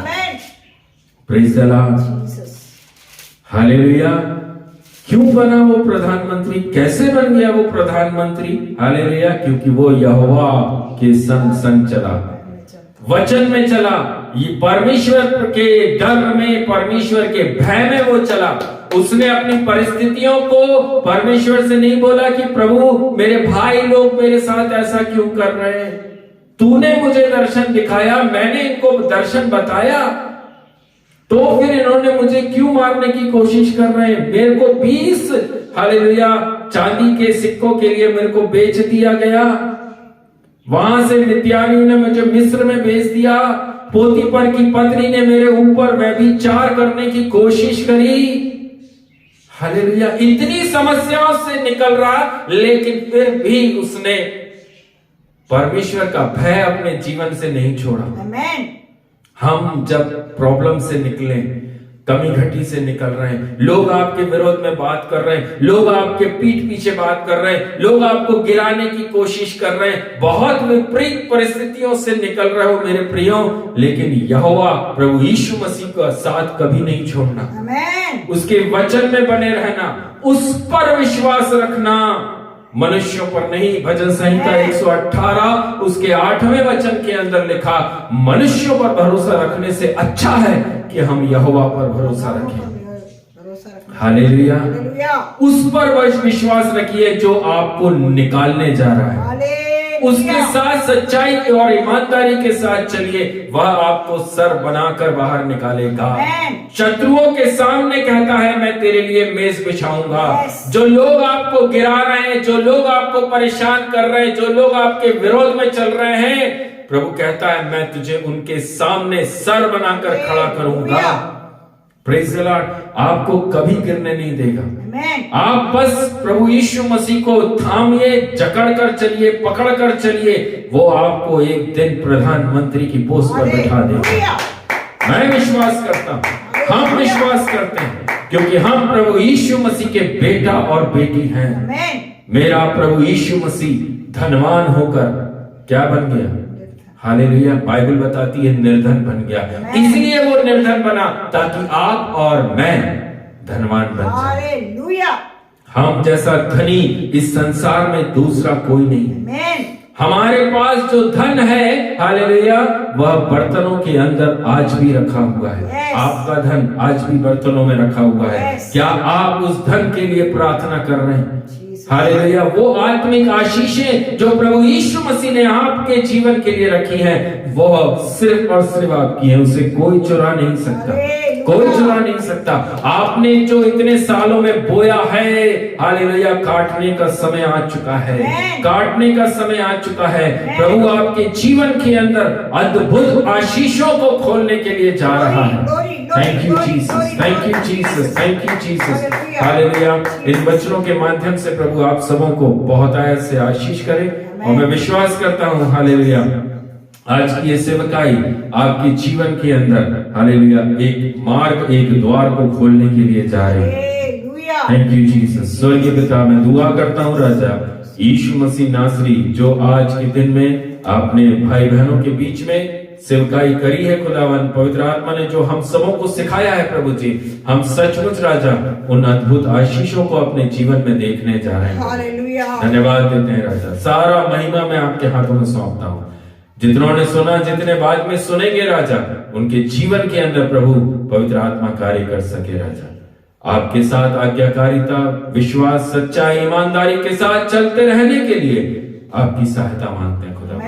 Praise the Lord. हालेलुया। क्यों बना वो प्रधानमंत्री? कैसे बन गया वो प्रधानमंत्री? हालेलुया। क्योंकि वो यहोवा के संग संग चला, वचन में चला, ये परमेश्वर के डर में, परमेश्वर के भय में वो चला। उसने अपनी परिस्थितियों को परमेश्वर से नहीं बोला कि प्रभु मेरे भाई लोग मेरे साथ ऐसा क्यों कर रहे हैं, तूने मुझे दर्शन दिखाया, मैंने इनको दर्शन बताया, तो फिर इन्होंने मुझे क्यों मारने की कोशिश कर रहे हैं? मेरे को 20 हालेलुया चांदी के सिक्कों के लिए मेरे को बेच दिया गया। वहां से मिद्यानियों ने मुझे मिस्र में भेज दिया। पोतीपर की पत्नी ने मेरे ऊपर व्यभिचार करने की कोशिश करी। हालेलुया। इतनी समस्याओं से निकल रहा, लेकिन फिर भी उसने परमेश्वर का भय अपने जीवन से नहीं छोड़ा। हम जब प्रॉब्लम से निकले, कमी घटी से निकल रहे हैं, लोग आपके विरोध में बात कर रहे हैं, लोग आपके पीठ पीछे बात कर रहे हैं, लोग आपको गिराने की कोशिश कर रहे हैं, बहुत विपरीत परिस्थितियों से निकल रहे हो मेरे प्रियो, लेकिन यहोवा प्रभु यीशु मसीह का साथ कभी नहीं छोड़ना। उसके वचन में बने रहना, उस पर विश्वास रखना, मनुष्यों पर नहीं। भजन संहिता 118 उसके 8वें वचन के अंदर लिखा, मनुष्यों पर भरोसा रखने से अच्छा है कि हम यहोवा पर भरोसा रखें। हालेलुया। उस पर विश्वास रखिए जो आपको निकालने जा रहा है। उसके साथ सच्चाई और ईमानदारी के साथ चलिए, वह आपको सर बनाकर बाहर निकालेगा। शत्रुओं के सामने कहता है, मैं तेरे लिए मेज बिछाऊंगा। जो लोग आपको गिरा रहे हैं, जो लोग आपको परेशान कर रहे हैं, जो लोग आपके विरोध में चल रहे हैं, प्रभु कहता है, मैं तुझे उनके सामने सर बनाकर खड़ा करूंगा। Praise the Lord. आपको कभी गिरने नहीं देगा। आप बस प्रभु यीशु मसीह को थामिए, जकड़ कर चलिए, पकड़ कर चलिए, वो आपको एक दिन प्रधानमंत्री की पोस्ट पर बैठा देगा। मैं विश्वास करता हूं, हम विश्वास करते हैं, क्योंकि हम प्रभु यीशु मसीह के बेटा और बेटी हैं। मेरा प्रभु यीशु मसीह धनवान होकर क्या बन गया? हालेलुया। बाइबल बताती है निर्धन बन गया। इसलिए वो निर्धन बना ताकि आप और मैं धनवान बन जाए। हालेलुया। हम जैसा धनी इस संसार में दूसरा कोई नहीं। हमारे पास जो धन है, हालेलुया, वह बर्तनों के अंदर आज भी रखा हुआ है। आपका धन आज भी बर्तनों में रखा हुआ है। क्या आप उस धन के लिए प्रार्थना कर रहे हैं? हालेलुया। वो आत्मिक आशीषें जो प्रभु यीशु मसीह ने आपके जीवन के लिए रखी हैं, वो सिर्फ और सिर्फ आपकी है। उसे कोई चुरा नहीं सकता, कोई चुरा नहीं सकता। आपने जो इतने सालों में बोया है, हालेलुया, काटने का समय आ चुका है, काटने का समय आ चुका है। प्रभु आपके जीवन के अंदर अद्भुत आशीषों को खोलने के लिए जा रहा है। Thank you Jesus, thank you Jesus, thank you Jesus. हालेलुया। इन वचनों के माध्यम से प्रभु आप सबों को बहुत आयत से आशीष करे, और मैं विश्वास करता हूँ, हालेलुया, आज की ये सेवकाई आपके जीवन के अंदर, हालेलुया, एक मार्ग, एक द्वार को खोलने के लिए जा रही है। Thank you Jesus. स्वर्गीय पिता, मैं दुआ करता हूँ राजा, यीशु मसीह नासरी जो आज के दिन में आपने भाई बहनों के बीच में सेवकाई करी है खुदावन, पवित्र आत्मा ने जो हम सबों को सिखाया है प्रभु जी, हम सचमुच राजा उन अद्भुत आशीषों को अपने जीवन में देखने जा रहे हैं। हालेलुया। धन्यवाद देते हैं राजा, सारा महिमा मैं आपके हाथों में सौंपता हूँ। जितनों ने सुना, जितने बाद में सुनेंगे राजा, उनके जीवन के अंदर प्रभु पवित्र आत्मा कार्य कर सके राजा। आपके साथ आज्ञाकारिता, विश्वास, सच्चाई, ईमानदारी के साथ चलते रहने के लिए आपकी सहायता मांगते हैं खुदा।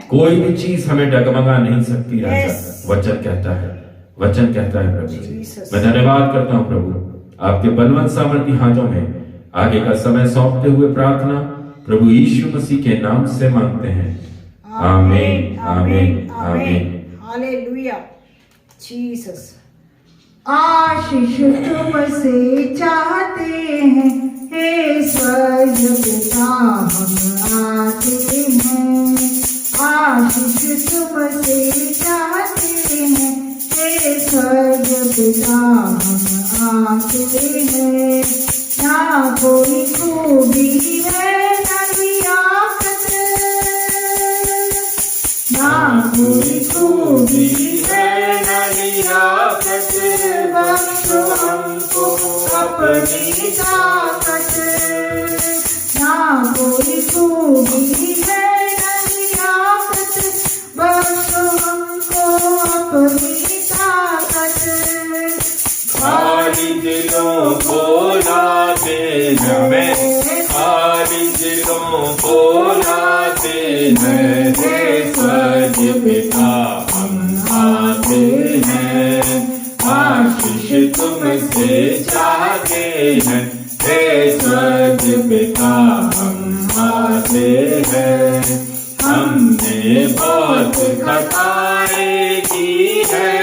कोई भी चीज हमें डगमगा नहीं सकती राजा। वचन कहता है, वचन कहता है प्रभु जी। मैं धन्यवाद करता हूँ प्रभु, आपके बलवंत सामर्थी हाथों में आगे का समय सौंपते हुए प्रार्थना प्रभु यीशु मसीह के नाम से मांगते हैं। आमीन, आमीन, आमीन। Hallelujah Jesus. आशीष तुमसे चाहते हैं हे स्वर्ग पिता, हम आते हैं। आशीष तुमसे चाहते हैं हे स्वर्ग पिता, हम आते हैं। ना कोई खूबी है ना लियाकत, ना कोई खूबी है ना लियाकत, बख्शो हमको अपनी ताकत। ना कोई खूबी है ना लियाकत, बख्शो हमको अपनी ताकत। खाली दिलों को लाते हमें, खाली दिलों को लाते हैं हे स्वर्ग पिता, हम आते हैं। आशीष तुमसे चाहते हैं हे स्वर्ग पिता, हम आते हैं। हमने बहुत खताएं की है,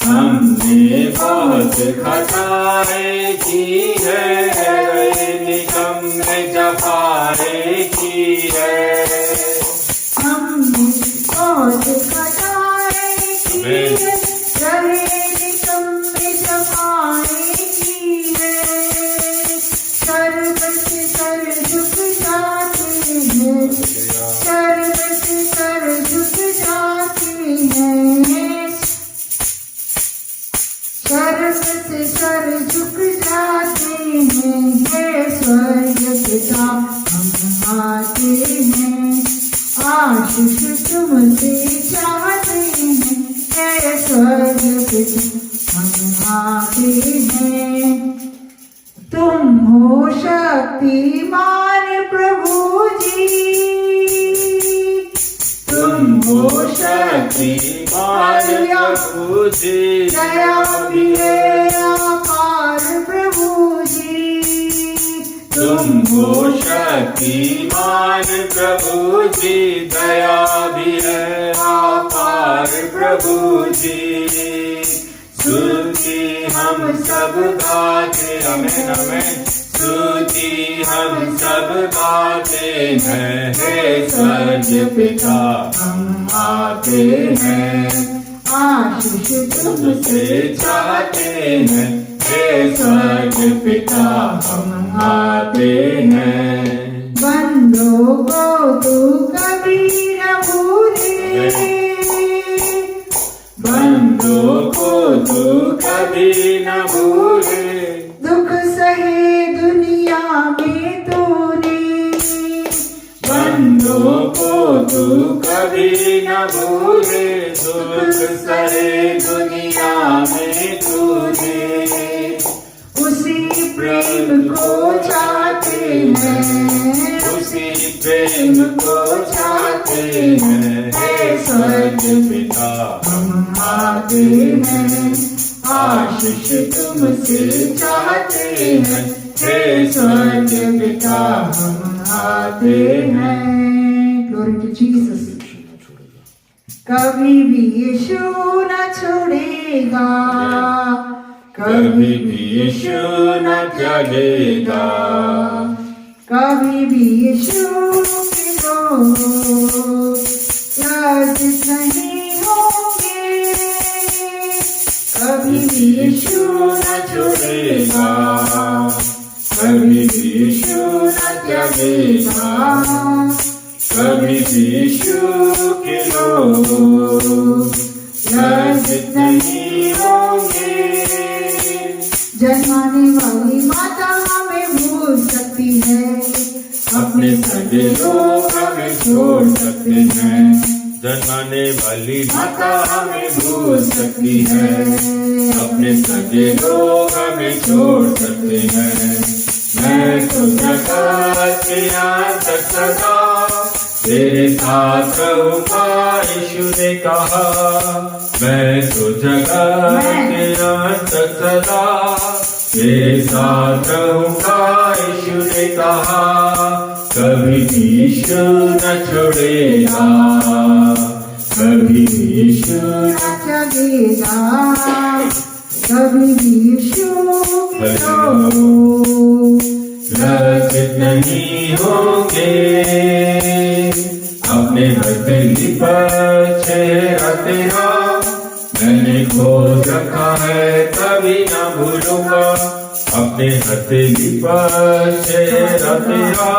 हमने बहुत खताएं की है, निकम्मे जफाएं की है। हमने बहुत खताएं की है, निकम्मे जफाएं की है। सर्व से सर झुक जाते हैं, सर्व से सर झुक जाते हैं, सर्व से सर झुक जाते हैं हे स्वर्ग पिता, हम आते हैं। आशीष तुमसे चाहते हैं हे स्वर्ग पिता, हम आते हैं। तुम हो शक्तिमान प्रभु जी, तुम हो शक्तिमान प्रभु जी, दया भी है अपार प्रभु जी। तुम हो शक्तिमान प्रभु जी, दया भी है अपार प्रभु जी। स्तुति हम सब गाते, हमें हमें स्तुति हम सब गाते हैं हे स्वर्ग पिता, हम आते हैं। आशीष तुमसे चाहते हैं हे स्वर्ग पिता, हम आते हैं। बंदों को तू कभी न भूले, बंदों को तू कभी न भूले, दुख सहे दुनिया में तूने। बंदों को तू कभी न भूले, दुख सहे दुनिया में तूने। उसी प्रेम को चाहते हैं, उसी प्रेम को चाहते हैं हे स्वर्ग पिता, हम आते हैं। आशीष तुमसे चाहते हैं हे स्वर्ग पिता, हम आते हैं। Glory to Jesus. कभी भी यीशु न छोड़ेगा, कभी भी यीशु न त्यागेगा, कभी भी यीशु के लोग लज्जित नहीं होंगे, कभी भी यीशु न छोड़ेगा, कभी भी यीशु जगेगा, कभी भी यीशु के लोग लज्जित नहीं होंगे। जन्माने वाली माता हमें भूल सकती है, अपने सगे लोग हमें छोड़ सकते हैं। जन्माने वाली माता हमें भूल सकती है, अपने सगे लोग हमें छोड़ सकते हैं। मैं तो जगत के अंत तक सदा तेरे साथ रहूंगा, यीशु ने कहा। मैं तो जगत के अंत तक सदा तेरे साथ रहूंगा, यीशु ने कहा। कभी भी यीशु न छोड़ेगा, कभी भी यीशु न जगेगा, कभी भी यीशु के लोग लज्जित नहीं होंगे। अपने हथेली पर चेहरा तेरा मैंने खोज रखा है, कभी ना भूलूंगा। अपने हथेली पर चेहरा तेरा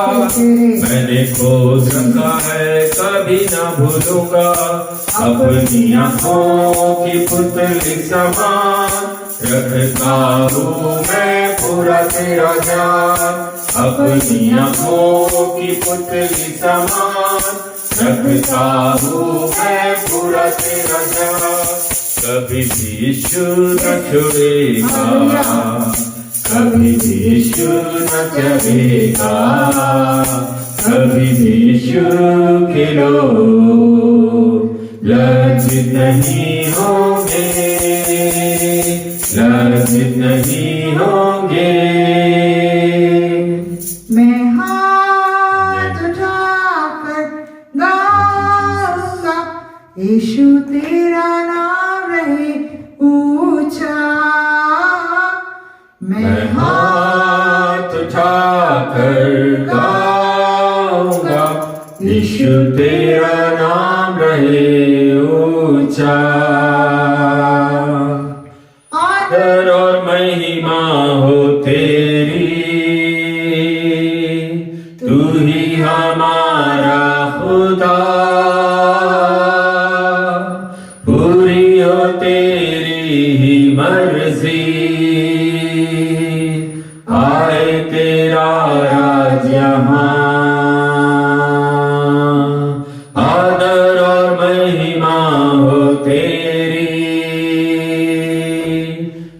मैंने खोज रखा है, कभी ना भूलूंगा। अपनी आँखों की पुतली समान रखता हूँ मैं पूरा तेरा ध्यान। अपनी आँखों की पुतली समान रखता हूँ मैं पूरा तेरा ध्यान। कभी भी यीशु न छोड़ेगा, कभी भी यीशु न जगेगा, कभी भी यीशु के लोग लज्जित नहीं होंगे, लज्जित नहीं होंगे। मैं हाथ उठाकर गाऊंगा, यीशु तेरा नाम रहे ऊंचा। मैं हाथ उठाकर गाऊंगा, यीशु तेरा नाम रहे ऊंचा। आदर और महिमा हो तेरी, तू ही हमारा खुदा। पूरी हो तेरी ही मर्जी, आए तेरा राज यहाँ। आदर और महिमा हो तेरी,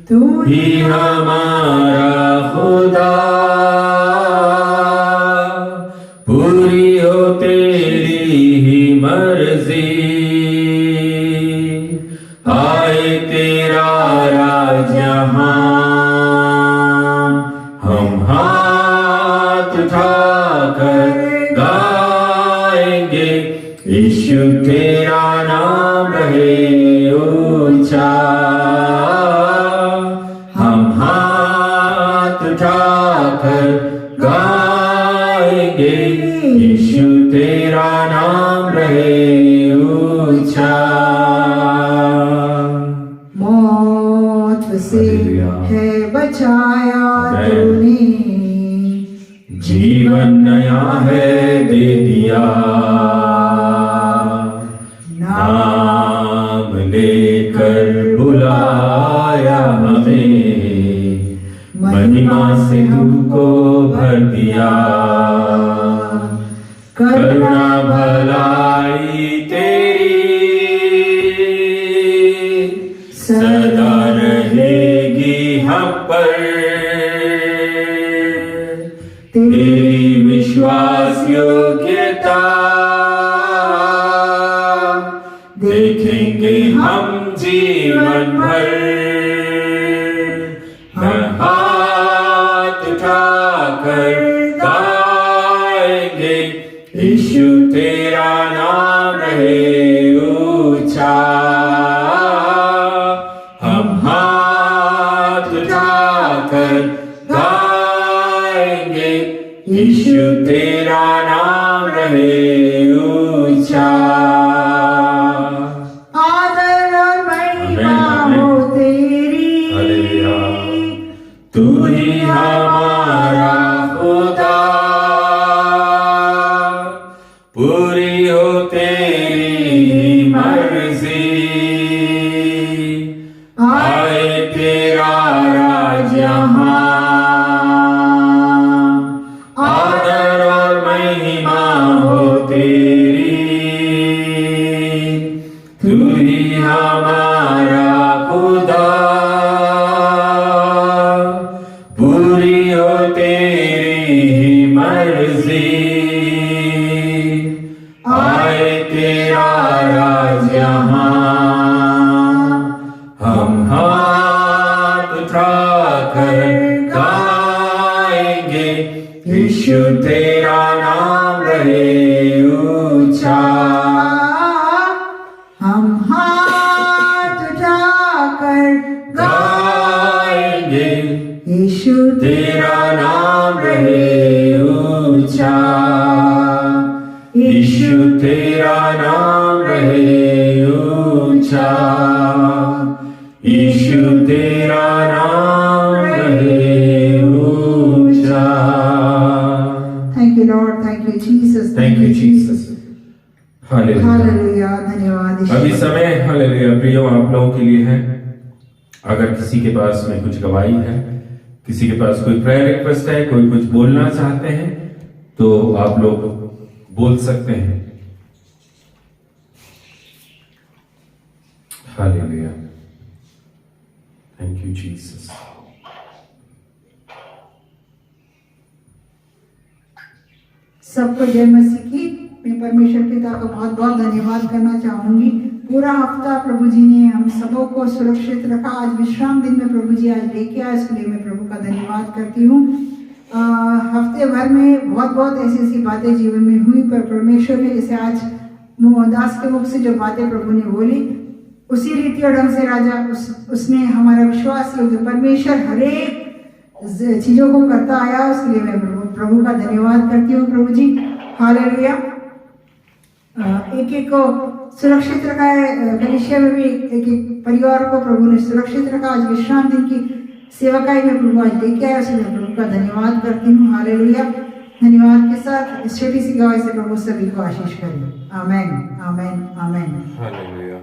तू ही हमारा खुदा। पूरी हो तेरी ही मर्जी, आए तेरा राज यहाँ। हम हाथ उठाकर गाएंगे, यीशु तेरा नाम रहे ऊंचा। हम हाथ उठाकर गाएंगे, यीशु तेरा नाम रहे ऊंचा। मौत से हालेलुया। है बचाया आमेन। तूने, जीवन नया है दे दिया। नाम लेकर बुलाया हमें, महिमा से तुमको भर दिया। करुणा भलाई तेरी सदा रहेगी हम पर। तेरी विश्वास योग्यता देखेंगे हम जीवन भर। हम हाथ उठाकर गाएंगे, यीशु तेरा नाम रहे ऊंचा। हम हाथ उठाकर गाएंगे, यीशु तेरा नाम रहे ऊंचा। आदर और महिमा हो तेरी, हालेलुया। तू ही हमारा खुदा। राज यहाँ। हम हाथ उठाकर गाएंगे, यीशु तेरा नाम रहे ऊंचा। हम हाथ उठाकर गाएंगे, यीशु तेरा नाम रहे ऊंचा। यीशु तेरा नाम रहे ऊंचा। यीशु तेरा नाम रहे ऊंचा। Thank you Lord, thank you Jesus, thank you Jesus. Hallelujah. Hallelujah, धन्यवाद। अभी समय हालेलुया प्रियो आप लोगों के लिए है। अगर किसी के पास में कुछ गवाही है, किसी के पास कोई प्रेयर रिक्वेस्ट है, कोई कुछ बोलना चाहते हैं, तो आप लोग बोल सकते हैं। Hallelujah, thank you Jesus. सबको जय मसीह की। मैं परमेश्वर पिता का बहुत बहुत धन्यवाद करना चाहूंगी। पूरा हफ्ता प्रभु जी ने हम सबों को सुरक्षित रखा। आज विश्राम दिन में प्रभु जी आज लेके आए, इसके लिए मैं प्रभु का धन्यवाद करती हूँ। हफ्ते भर में बहुत बहुत ऐसी ऐसी बातें जीवन में हुई, पर परमेश्वर ने जैसे आज दास के मुख से जो बातें प्रभु ने बोली, उसी रीति और ढंग से राजा उसने हमारा विश्वास योग्य परमेश्वर हरेक चीजों को करता आया। उसके लिए मैं प्रभु का धन्यवाद करती हूँ। प्रभु जी हालेलुया। एक एक को सुरक्षित रखा है। कलीसिया में भी एक एक परिवार को प्रभु ने सुरक्षित रखा। आज विश्राम दिन की सेवकाई में प्रभु आज लेके आया, उसके लिए प्रभु का धन्यवाद करती हूँ। हालेलुया। धन्यवाद के साथ इस छोटी सी गवाही से प्रभु सभी को आशीष करें। आमेन, आमेन, आमेन। हालेलुया।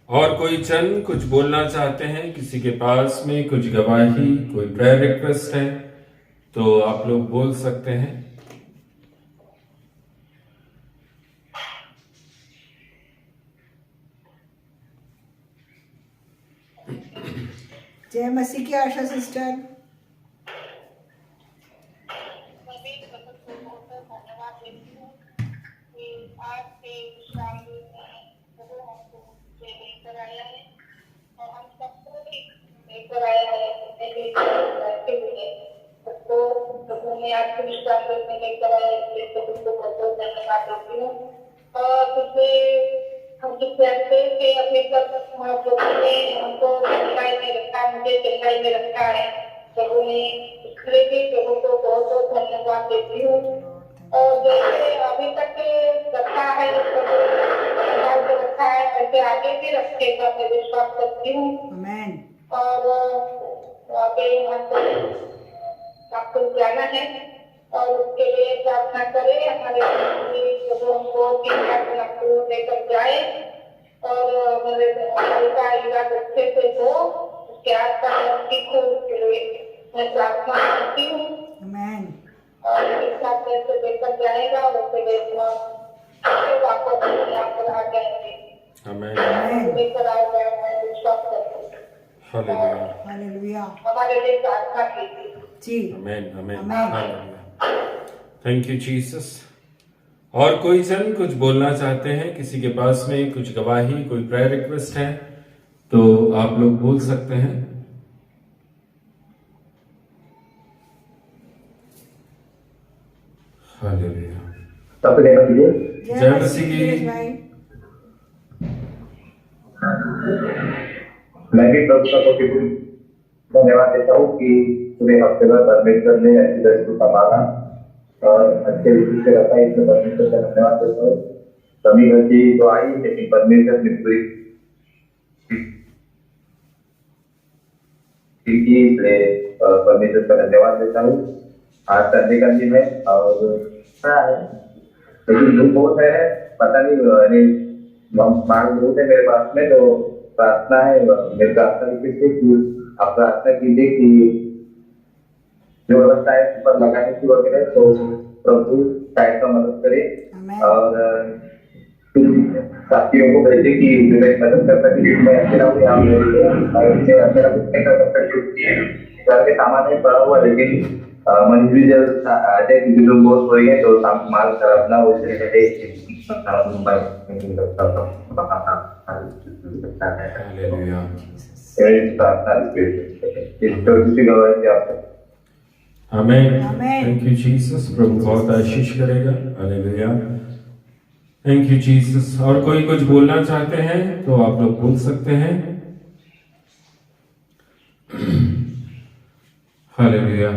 और कोई जन कुछ बोलना चाहते हैं, किसी के पास में कुछ गवाही, कोई प्रेयर रिक्वेस्ट है, तो आप लोग बोल सकते हैं। जय मसीह की आशा सिस्टर। हम कहते हैं कि अभी तक हमको चंगाई में रखा, मुझे चंगाई में रखा है प्रभु ने, इसलिए भी प्रभु को बहुत बहुत धन्यवाद देती हूँ। और जैसे अभी तक रखा है प्रभु रखा है, ऐसे आगे भी रखेगा, मैं विश्वास करती हूँ। और आगे आपको जाना है और उसके लिए प्रार्थना करें। हमारे प्रभु हमको 3 लाख लेकर जाए और हमारे का इलाज अच्छे से हो, उसके आसपास ठीक हो, उसके लिए मैं प्रार्थना करती हूँ। और जिस साथ से लेकर जाएगा उसके लिए वापस यहाँ पर आ जाएंगे, लेकर आएगा, मैं विश्वास करती हूँ। हालेलुया। हमारे लिए प्रार्थना कीजिए जी। आमेन, आमेन, हालेलुया। Thank you Jesus. और कोई जन कुछ बोलना चाहते हैं, किसी के पास में कुछ गवाही, कोई प्रेयर रिक्वेस्ट है, तो आप लोग बोल सकते हैं। हालेलुया। जय मसीह की। मैं भी प्रभु का बहुत धन्यवाद देता हूँ कि पूरे हफ्ते भर परमेश्वर ने अच्छी तरह से संभाला और अच्छे रीति से रखा। इसमें परमेश्वर का धन्यवाद देता हूँ। कमी गलती तो आई, लेकिन परमेश्वर ने पूरी इसलिए परमेश्वर का धन्यवाद देता हूँ। आज संडे का दिन है और लेकिन दुख बहुत है, पता नहीं मांग बहुत है मेरे पास में, तो प्रार्थना है, मेरी प्रार्थना कीजिए कि आप प्रार्थना कीजिए कि जो व्यवस्था है ऊपर लगाने की वगैरह, तो प्रभु शायद का मदद करे और साथियों को भेजे कि मेरी मदद कर सके। मैं अकेला हूँ यहाँ पे और अकेला कुछ नहीं कर सकता क्योंकि घर में सामान है पड़ा हुआ, लेकिन मनीष भी जब आते क्योंकि लोग बहुत हो रही है तो माल खराब ना हो हालेलुया। आमीन। Thank you Jesus. प्रभु बहुत आशीष करेगा। हालेलुया। Thank you Jesus. और कोई कुछ बोलना चाहते हैं तो आप लोग बोल सकते हैं। हालेलुया।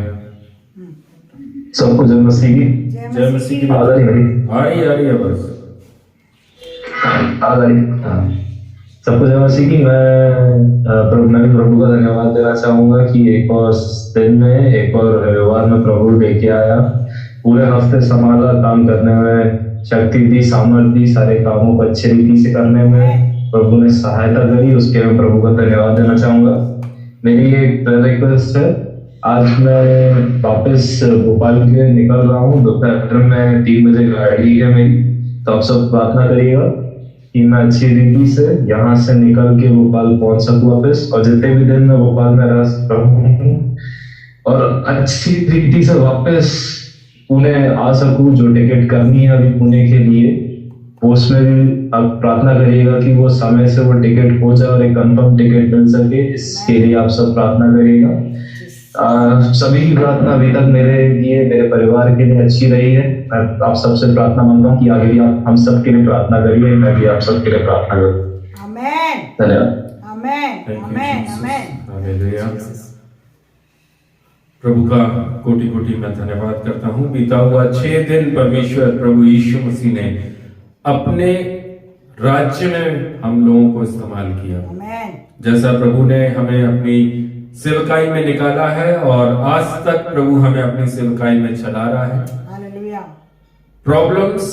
सबको जय मसीह की। जय मसीह की। आ रही है बस। सबको जय मसीह की। मैं भी प्रभु का धन्यवाद देना चाहूंगा कि एक और दिन में एक और रविवार में प्रभु लेके आया, पूरे हफ्ते संभाला, काम करने में शक्ति दी, सामर्थ्य दी, सारे कामों को अच्छी रीति से करने में प्रभु ने सहायता करी, उसके मैं प्रभु का धन्यवाद देना चाहूंगा। मेरी एक रिक्वेस्ट है, आज मैं वापस भोपाल के लिए निकल रहा हूँ, दोपहर में 3 बजे गाड़ी है मेरी, तो आप सब प्रार्थना करिएगा कि मैं अच्छी रीति से यहाँ से निकल के भोपाल पहुंच सकूं वापस, और जितने भी दिन मैं भोपाल में रह सकूं और अच्छी रीति से वापस पुणे आ सकूं। जो टिकट करनी है अभी पुणे के लिए, वो उसमें भी आप प्रार्थना करिएगा कि वो समय से वो टिकट हो जाए और एक कंफर्म टिकट मिल सके, इसके लिए आप सब प्रार्थना करिएगा। सभी की प्रार्थना अभी तक मेरे लिए, मेरे परिवार के लिए अच्छी रही है। मैं आप सबसे प्रार्थना मांगता हूँ कि आगे भी आप हम सब के लिए प्रार्थना करिए, मैं भी आप सब के लिए प्रार्थना करूँ। आमेन। धन्यवाद। आमेन। आमेन। आमेन। हालेलुया। प्रभु का कोटि कोटि मैं धन्यवाद करता हूँ। बीता हुआ 6 दिन परमेश्वर प्रभु यीशु मसीह ने अपने राज्य में हम लोगों को इस्तेमाल किया। आमेन। जैसा प्रभु ने हमें अपनी सेवकाई में निकाला है और आज तक प्रभु हमें अपनी सेवकाई में चला रहा है। हालेलुया। प्रॉब्लम्स,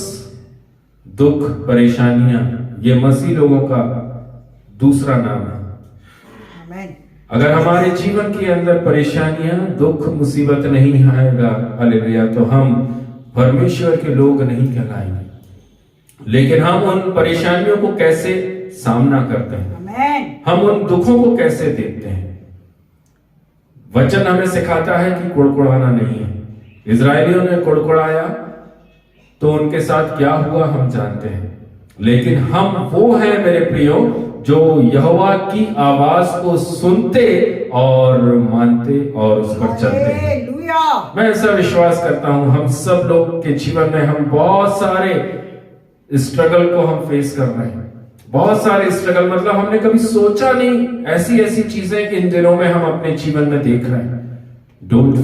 दुख, परेशानियां, ये मसीह लोगों का दूसरा नाम है। आमेन। अगर हमारे जीवन के अंदर परेशानियां, दुख, मुसीबत नहीं आएगा, हालेलुया, तो हम परमेश्वर के लोग नहीं कहलाएंगे। लेकिन हम उन परेशानियों को कैसे सामना करते हैं, आमेन। हम उन दुखों को कैसे देखते हैं। वचन हमें सिखाता है कि कुड़कुड़ाना नहीं है। इजरायलियों ने कुड़कुड़ाया तो उनके साथ क्या हुआ हम जानते हैं, लेकिन हम वो हैं मेरे प्रियो जो यहोवा की आवाज को सुनते और मानते और उस पर चलते हैं। हालेलुया। मैं ऐसा विश्वास करता हूं हम सब लोग के जीवन में हम बहुत सारे स्ट्रगल को हम फेस कर रहे हैं। बहुत सारे स्ट्रगल, मतलब हमने कभी सोचा नहीं, ऐसी ऐसी चीजें इन दिनों में हम अपने जीवन में देख रहे हैं। डोंट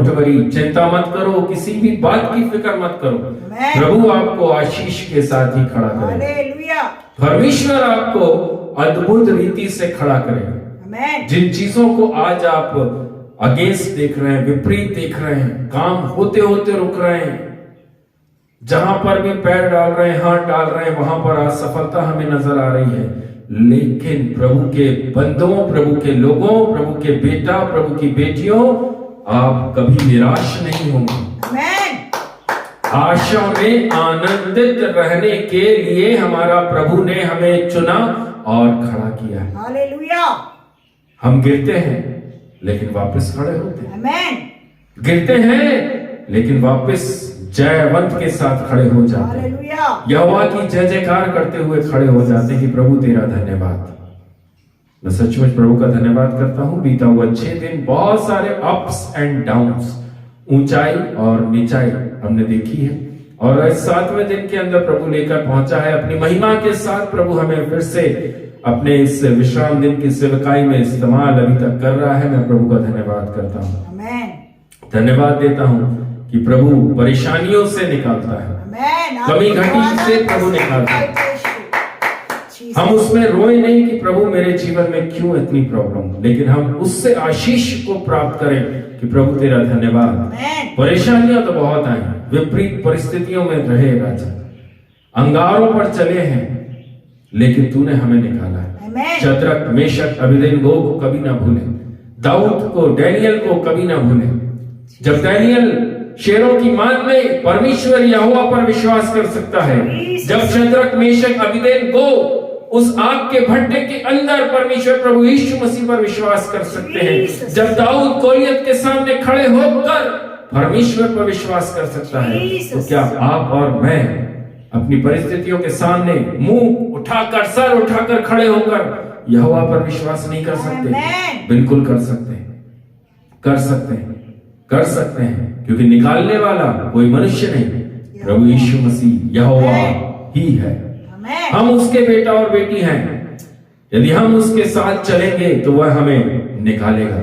वरी, चिंता मत करो, किसी भी बात की फिक्र मत करो। प्रभु आपको आशीष के साथ ही खड़ा करेगा। हालेलुया। परमेश्वर आपको अद्भुत रीति से खड़ा करेगा। आमेन। जिन चीजों को आज आप अगेंस्ट देख रहे हैं, विपरीत देख रहे हैं, काम होते होते रुक रहे हैं, जहां पर भी पैर डाल रहे हैं, हाथ डाल रहे हैं, वहां पर असफलता हमें नजर आ रही है, लेकिन प्रभु के बंदों, प्रभु के लोगों, प्रभु के बेटा, प्रभु की बेटियों, आप कभी निराश नहीं होंगे। आमेन। आशा में आनंदित रहने के लिए हमारा प्रभु ने हमें चुना और खड़ा किया है। हालेलुया। हम गिरते हैं लेकिन वापस खड़े होते हैं। आमेन। गिरते हैं लेकिन वापस जयवंत के साथ खड़े हो जाते हैं। हालेलुया। यहोवा की जय जयकार करते हुए खड़े हो जाते हैं कि प्रभु तेरा धन्यवाद। मैं सचमुच प्रभु का धन्यवाद करता हूं। बीता हुआ 6 दिन बहुत सारे अप्स एंड डाउन्स, ऊंचाई और नीचाई हमने देखी है, और इस 7वें दिन के अंदर प्रभु लेकर पहुंचा है अपनी महिमा के साथ। प्रभु हमें फिर से अपने इस विश्राम दिन की सेवकाई में इस्तेमाल अभी तक कर रहा है। मैं प्रभु का धन्यवाद करता हूँ, आमेन। धन्यवाद देता हूँ कि प्रभु परेशानियों से निकालता है, आमेन। कमी घटी से प्रभु निकालता है। हम उसमें रोए नहीं कि प्रभु मेरे जीवन में क्यों इतनी प्रॉब्लम, लेकिन हम उससे आशीष को प्राप्त करें कि प्रभु तेरा धन्यवाद। परेशानियां तो बहुत आई, विपरीत परिस्थितियों में रहे राजा, अंगारों पर चले हैं, लेकिन तूने हमें निकाला है। शद्रक, मेशक, अबेदनगो को कभी ना भूले, दाऊद को, डैनियल को कभी ना भूले। जब डैनियल शेरों की मान में परमेश्वर यहोवा पर विश्वास कर सकता है, जब शद्रक, मेशक, अबेदनगो उस आग के भट्टे के अंदर परमेश्वर प्रभु यीशु मसीह पर विश्वास कर सकते हैं। जब दाऊद गोलियत के सामने खड़े होकर परमेश्वर पर विश्वास कर सकता है, तो क्या आप और मैं अपनी परिस्थितियों के सामने मुंह उठाकर, सर उठाकर खड़े होकर यहोवा पर विश्वास नहीं कर सकते? बिल्कुल कर सकते हैं, कर सकते हैं, कर सकते हैं, क्योंकि निकालने वाला कोई मनुष्य नहीं, प्रभु यीशु मसीह यहोवा ही है। हम उसके बेटा और बेटी हैं। यदि हम उसके साथ चलेंगे तो वह हमें निकालेगा।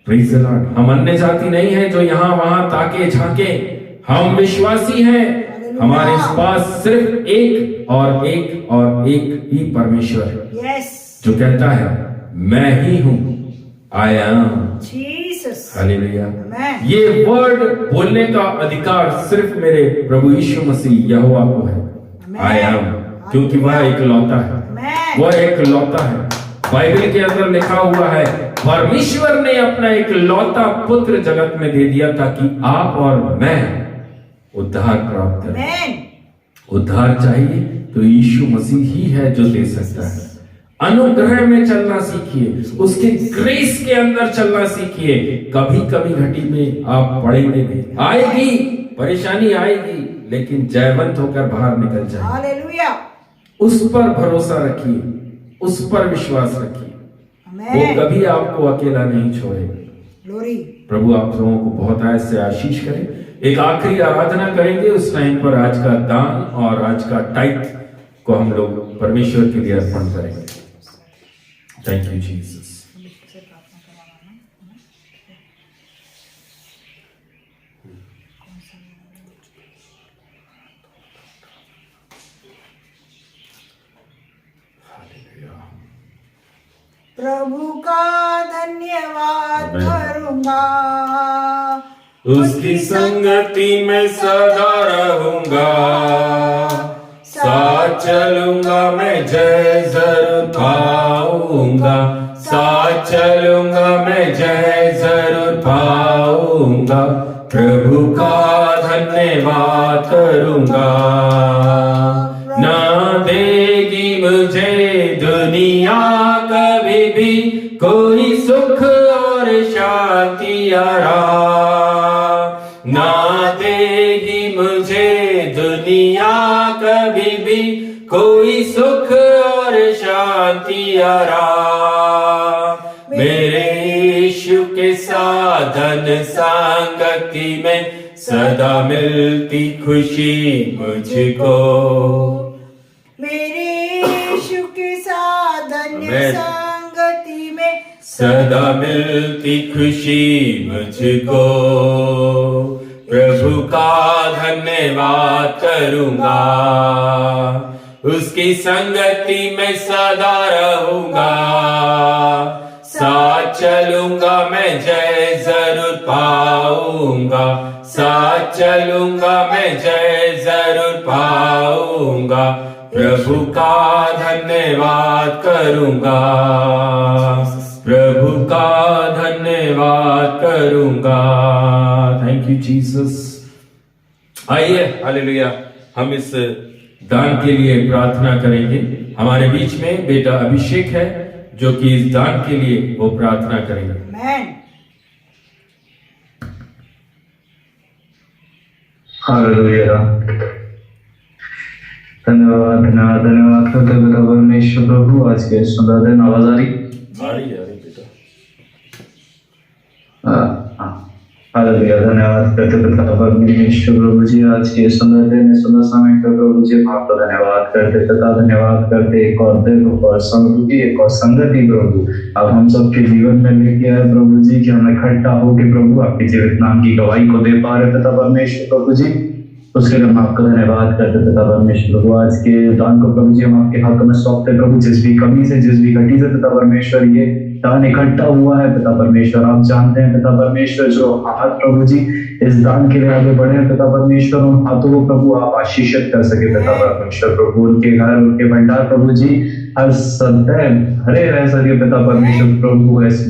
Praise the Lord. हम अन्य जाति नहीं है जो यहाँ वहां ताके झांके। हम विश्वासी हैं। हमारे पास सिर्फ एक और एक ही परमेश्वर है, जो कहता है मैं ही हूं, आई एम जीसस। हालेलुया। ये वर्ड बोलने का अधिकार सिर्फ मेरे प्रभु यीशु मसीह यहोवा को है, आई एम, क्योंकि वह एक लौता है, वह एक लौता है। बाइबल के अंदर लिखा हुआ है, परमेश्वर ने अपना एक लौता पुत्र जगत में दे दिया ताकि आप और मैं उद्धार प्राप्त करें। उद्धार चाहिए तो यीशु मसीह ही है जो दे सकता है। अनुग्रह में चलना सीखिए, उसके ग्रेस के अंदर चलना सीखिए। कभी कभी घटी में आप पड़ेंगे भी, आएगी परेशानी आएगी, लेकिन जयवंत होकर बाहर निकल जाए। हालेलुया। उस पर भरोसा रखिए, उस पर विश्वास रखिए, वो कभी आपको अकेला नहीं छोड़ेगा। प्रभु आप लोगों को बहुत आयत से आशीष करे। एक आखिरी आराधना करेंगे, उस टाइम पर आज का दान और आज का टाइट को हम लोग परमेश्वर के लिए अर्पण करेंगे। Thank you Jesus. प्रभु का धन्यवाद करूंगा, उसकी संगति में सदा रहूंगा, साथ चलूंगा मैं जय जरूर पाऊंगा, साथ चलूंगा मैं जय जरूर पाऊंगा, प्रभु का धन्यवाद करूंगा। ना देगी मुझे दुनिया कभी भी कोई सुख और शांति आराम, ना देगी मुझे दुनिया कभी भी कोई सुख और शांति आराम। मेरे यीशु के साधन संगति में सदा मिलती खुशी मुझको, मेरे यीशु के साधन संगति में सदा मिलती खुशी मुझको, प्रभु का धन्यवाद करूंगा, उसकी संगति में सदा रहूंगा, साथ चलूंगा मैं जय जरूर पाऊंगा, साथ चलूंगा मैं जय जरूर पाऊंगा, प्रभु का धन्यवाद करूंगा, प्रभु का धन्यवाद करूंगा। Thank you Jesus. आइए हालेलुया, हम इस दान के लिए प्रार्थना करेंगे। हमारे बीच में बेटा अभिषेक है जो कि इस दान के लिए वो प्रार्थना करेंगे। हालेलुया। धन्यवाद धन्यवाद धन्यवाद करते पिता परमेश्वर प्रभु, आज के सुंदर दिन। आवाज आ रही बेटा? हालेलुया। धन्यवाद करते पिता परमेश्वर प्रभु जी, आज के सुंदर दिन, सुंदर समय का प्रभु जी आपका धन्यवाद करते पिता, धन्यवाद करते एक और दिन और समृद्धि, एक और संगति प्रभु अब हम सबके जीवन में लेके आए प्रभु जी, कि हम इकट्ठा होकर प्रभु आपके जीवित नाम की गवाही को दे पा रहे पिता परमेश्वर प्रभु जी, उसके लिए हम आपका धन्यवाद करते पिता परमेश्वर प्रभु। आज के दान को प्रभु जी हम आपके हाथों में सौंपते प्रभु, जिस भी कमी से, जिस भी घटी से पिता परमेश्वर ये दान इकट्ठा हुआ है पिता परमेश्वर, आप जानते हैं पिता परमेश्वर, जो हाथ प्रभु जी इस दान के लिए आगे बढ़े हैं पिता परमेश्वर, उन हाथों को प्रभु आप आशीषित कर सके पिता परमेश्वर प्रभु, उनके घर, उनके भंडार प्रभु जी हर सदैव भरे रह सके पिता परमेश्वर प्रभु। ऐसी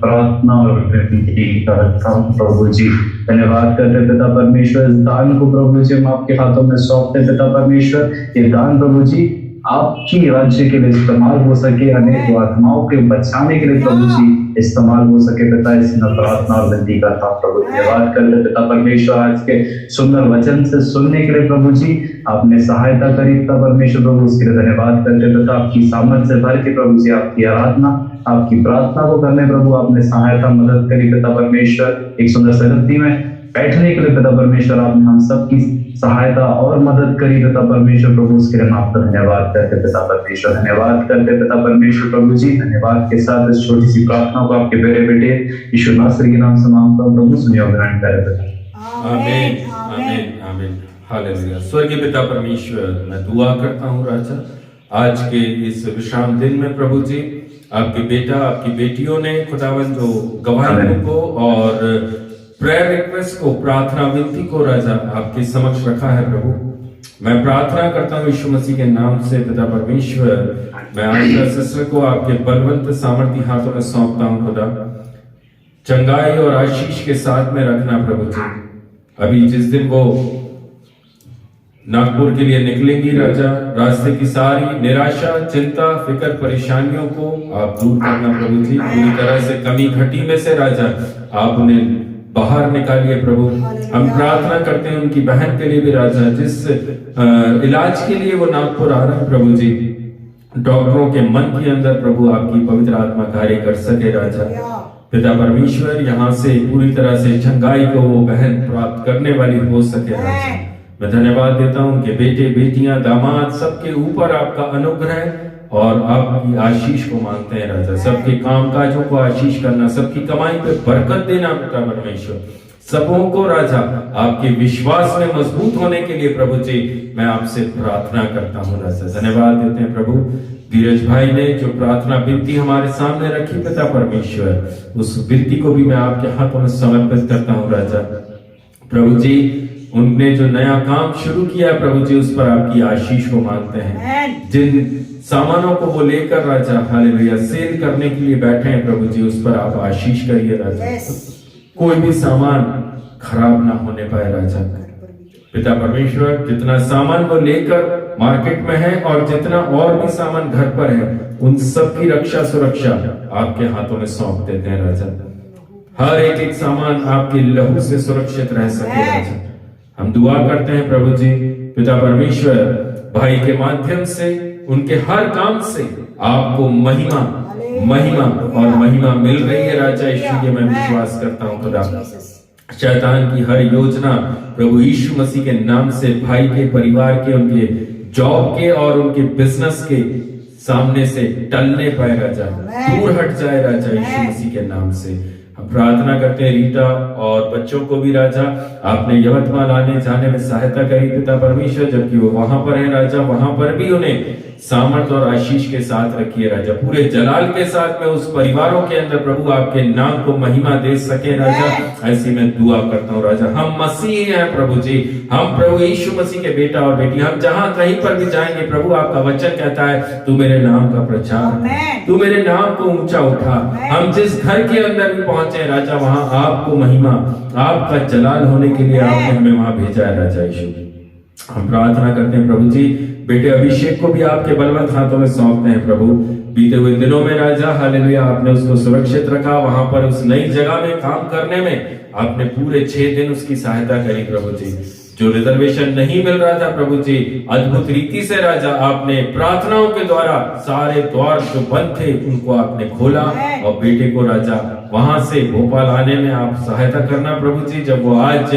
प्रार्थना और विनती करता हूं प्रभु जी। धन्यवाद करते पिता परमेश्वर, इस दान को प्रभु जी हम आपके हाथों में सौंपते पिता परमेश्वर, ये दान प्रभु जी आपकी राज्य के लिए इस्तेमाल हो सके, अनेक आत्माओं के बचाने के लिए प्रभु जी इस्तेमाल हो सके पिता, इसी में प्रार्थना और विनती करता हूं प्रभु। धन्यवाद करते पिता परमेश्वर आज के सुंदर वचन से सुनने के लिए प्रभु जी आपने सहायता करी पिता परमेश्वर प्रभु, उसके लिए धन्यवाद करते पिता। आपकी सामर्थ्य से भर के प्रभु जी आपकी आराधना आपकी प्रार्थना को करने प्रभु आपने सहायता मदद करी पिता परमेश्वर। एक सुंदर संगति में बैठने के लिए पिता परमेश्वर आपने हम सबकी सहायता और मदद करी पिता परमेश्वर प्रभु, उसके लिए हम आपका धन्यवाद करते पिता परमेश्वर। धन्यवाद करते पिता परमेश्वर प्रभु जी। धन्यवाद के साथ इस छोटी सी प्रार्थना को आपके प्यारे बेटे यीशु नासरी के नाम से मांगता हूं प्रभु, सुनिए और ग्रहण करें पिता। आमीन आमीन आमीन हालेलुया। स्वर्गीय पिता परमेश्वर, मैं दुआ करता हूँ राजा आज के इस विश्राम दिन में प्रभु जी आपके बेटा आपकी बेटियों ने खुदावन जो गवाहियों को और प्रेयर रिक्वेस्ट को प्रार्थना विनती को राजा आपके समक्ष रखा है प्रभु। मैं प्रार्थना करता हूँ यीशु मसीह के नाम से पिता परमेश्वर, मैं आज सिस्टर को आपके बलवंत सामर्थी हाथों में सौंपता हूँ खुदा, चंगाई और आशीष के साथ में रखना प्रभु जी। अभी जिस दिन वो नागपुर के लिए निकलेंगी राजा, रास्ते की सारी निराशा चिंता फिक्र परेशानियों को आप दूर करना प्रभु जी। पूरी तरह से कमी घटी में से राजा आप उन्हें बाहर निकालिए प्रभु। हम प्रार्थना करते हैं उनकी बहन के लिए भी राजा, जिस इलाज के लिए वो नागपुर आ रहे हैं प्रभु जी, डॉक्टरों के मन के अंदर प्रभु आपकी पवित्र आत्मा कार्य कर सके राजा। पिता परमेश्वर यहाँ से पूरी तरह से चंगाई को वो बहन प्राप्त करने वाली हो सके राजा। मैं धन्यवाद देता हूँ उनके बेटे बेटियां दामाद सबके ऊपर आपका अनुग्रह और आपकी आशीष को मांगते हैं राजा। सबके कामकाजों को आशीष करना, सबकी कमाई पे बरकत देना पिता परमेश्वर। सबों को राजा आपके विश्वास में मजबूत होने के लिए प्रभु जी मैं आपसे प्रार्थना करता हूँ राजा। धन्यवाद देते हैं प्रभु धीरज भाई ने जो प्रार्थना विनती हमारे सामने रखी पिता परमेश्वर, उस विनती को भी मैं आपके हाथों में समर्पित करता हूँ राजा। प्रभु जी उनने जो नया काम शुरू किया प्रभु जी उस पर आपकी आशीष को मांगते हैं। जिन सामानों को वो लेकर राजा हालेलुया सेल करने के लिए बैठे हैं प्रभु जी उस पर आप आशीष करिए राजा। कोई भी सामान खराब ना होने पाए राजा। पिता परमेश्वर जितना सामान वो लेकर मार्केट में है और जितना और भी सामान घर पर है उन सब की रक्षा सुरक्षा आपके हाथों में सौंप देते हैं राजा। हर एक सामान आपके लहू से सुरक्षित रह सके राजा। हम दुआ करते हैं प्रभु जी पिता परमेश्वर भाई के माध्यम से उनके हर काम से आपको महिमा महिमा और महिमा मिल रही है राजा। इसलिए मैं विश्वास करता हूँ खुदा शैतान की हर योजना प्रभु यीशु मसीह के नाम से भाई के परिवार के उनके जॉब के और उनके बिजनेस के सामने से टलने पाए राजा, दूर हट जाए राजा यीशु मसीह के नाम से। हम प्रार्थना करते हैं रीटा और बच्चों को भी राजा आपने यवतमाल आने जाने में सहायता करी पिता परमेश्वर, जबकि वो वहां पर है राजा, वहां पर भी उन्हें सामर्थ और आशीष के साथ रखिए राजा। पूरे जलाल के साथ में उस परिवारों के अंदर प्रभु आपके नाम को महिमा दे सके राजा। ऐसी मैं दुआ करता हूँ राजा। हम मसीह हैं प्रभु जी, हम प्रभु यीशु मसीह के बेटा और बेटी। हम जहां कहीं पर भी जाएंगे प्रभु आपका वचन कहता है तू मेरे नाम का प्रचार, तू मेरे नाम को ऊंचा उठा। हम जिस घर के अंदर भी पहुंचे राजा वहां आपको महिमा आपका जलाल होने के लिए आपने हमें वहां भेजा है राजा यीशु। हम प्रार्थना करते हैं प्रभु जी बेटे अभिषेक को भी आपके बलवंत हाथों में सौंपते हैं प्रभु। बीते हुए दिनों में राजा हालेलुया आपने उसको सुरक्षित रखा, वहां पर उस नई जगह में काम करने में आपने पूरे 6 दिन उसकी सहायता करी प्रभु जी। जो रिजर्वेशन नहीं मिल रहा था प्रभु जी अद्भुत रीति से राजा आपने प्रार्थनाओं के द्वारा सारे द्वार जो बंद थे उनको आपने खोला और बेटे को राजा वहां से भोपाल आने में आप सहायता करना प्रभु जी। जब वो आज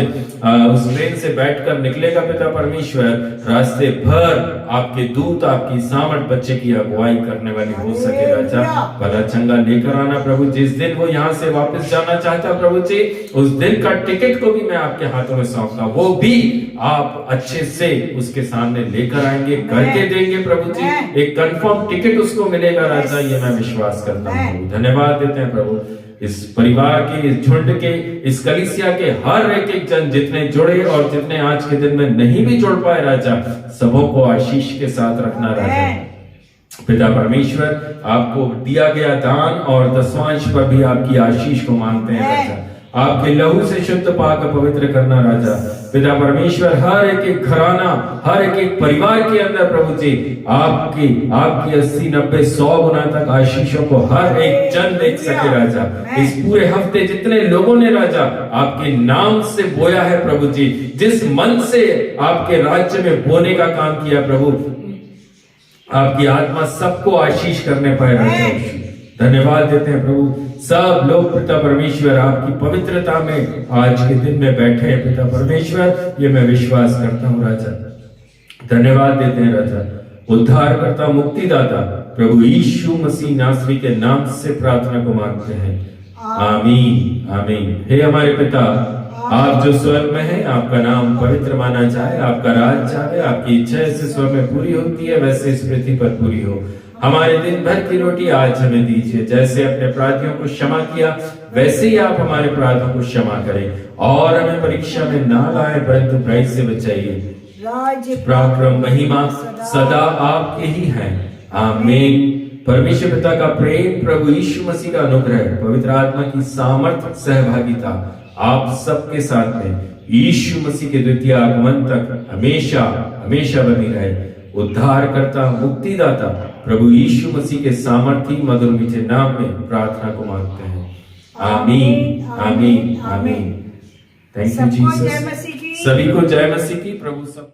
उस ट्रेन से बैठकर निकलेगा पिता परमेश्वर, रास्ते भर आपके दूत आपकी सामर्थ बच्चे की अगुवाई करने वाली हो सके राजा। भला चंगा लेकर आना प्रभु। जिस दिन वो यहाँ से वापस जाना चाहता प्रभु जी उस दिन का टिकट को भी मैं आपके हाथों में सौंपता, वो भी आप अच्छे से उसके सामने लेकर आएंगे, करके देंगे प्रभु जी। एक कंफर्म टिकट उसको मिलेगा राजा, ये मैं विश्वास करता हूँ। धन्यवाद देते हैं प्रभु इस परिवार के, इस झुंड के, इस कलीसिया के हर एक जन जितने जुड़े और जितने आज के दिन में नहीं भी जुड़ पाए राजा, सबों को आशीष के साथ रखना राजा। पिता परमेश्वर आपको दिया गया दान और दशवांश पर भी आपकी आशीष को मांगते हैं राजा। आपके लहू से शुद्ध पाक पवित्र करना राजा। पिता परमेश्वर हर एक घराना, हर एक परिवार के अंदर प्रभु जी आपकी 80, 90, 100 गुना तक आशीषों को हर एक जन देख सके राजा। इस पूरे हफ्ते जितने लोगों ने राजा आपके नाम से बोया है प्रभु जी, जिस मन से आपके राज्य में बोने का काम किया प्रभु, आपकी आत्मा सबको आशीष करने पाए राजा। धन्यवाद देते हैं प्रभु। सब लोग पिता परमेश्वर आपकी पवित्रता में आज के दिन में बैठे हैं पिता परमेश्वर, ये मैं विश्वास करता हूँ राजा। धन्यवाद देते हैं राजा। उद्धारकर्ता मुक्तिदाता प्रभु यीशु मसीह नासरी के नाम से प्रार्थना को मांगते हैं, आमीन आमीन। हे हमारे पिता, आप जो स्वर्ग में हैं, आपका नाम पवित्र माना जाए, आपका राज जाए, आपकी इच्छा जैसे स्वर्ग में पूरी होती है वैसे इस पृथ्वी पर पूरी हो। हमारे दिन भर की रोटी आज हमें दीजिए, जैसे अपने अपराधियों को क्षमा किया वैसे ही आप हमारे अपराधों को क्षमा करें, और हमें परीक्षा में ना लाए परंतु बुराई से बचाइए। पराक्रम महिमा सदा आपके ही हैं, आमीन। परमेश्वर पिता का प्रेम, प्रभु यीशु मसीह का अनुग्रह, पवित्र आत्मा की सामर्थ सहभागिता आप सबके साथ में यीशु मसीह के द्वितीय आगमन तक हमेशा हमेशा बनी रहे। उद्धारकर्ता मुक्तिदाता प्रभु यीशु मसीह के सामर्थी मधुर मीठे नाम में प्रार्थना को मांगते हैं, आमीन आमीन आमीन। Thank you Jesus. सभी को जय मसीह की। प्रभु सब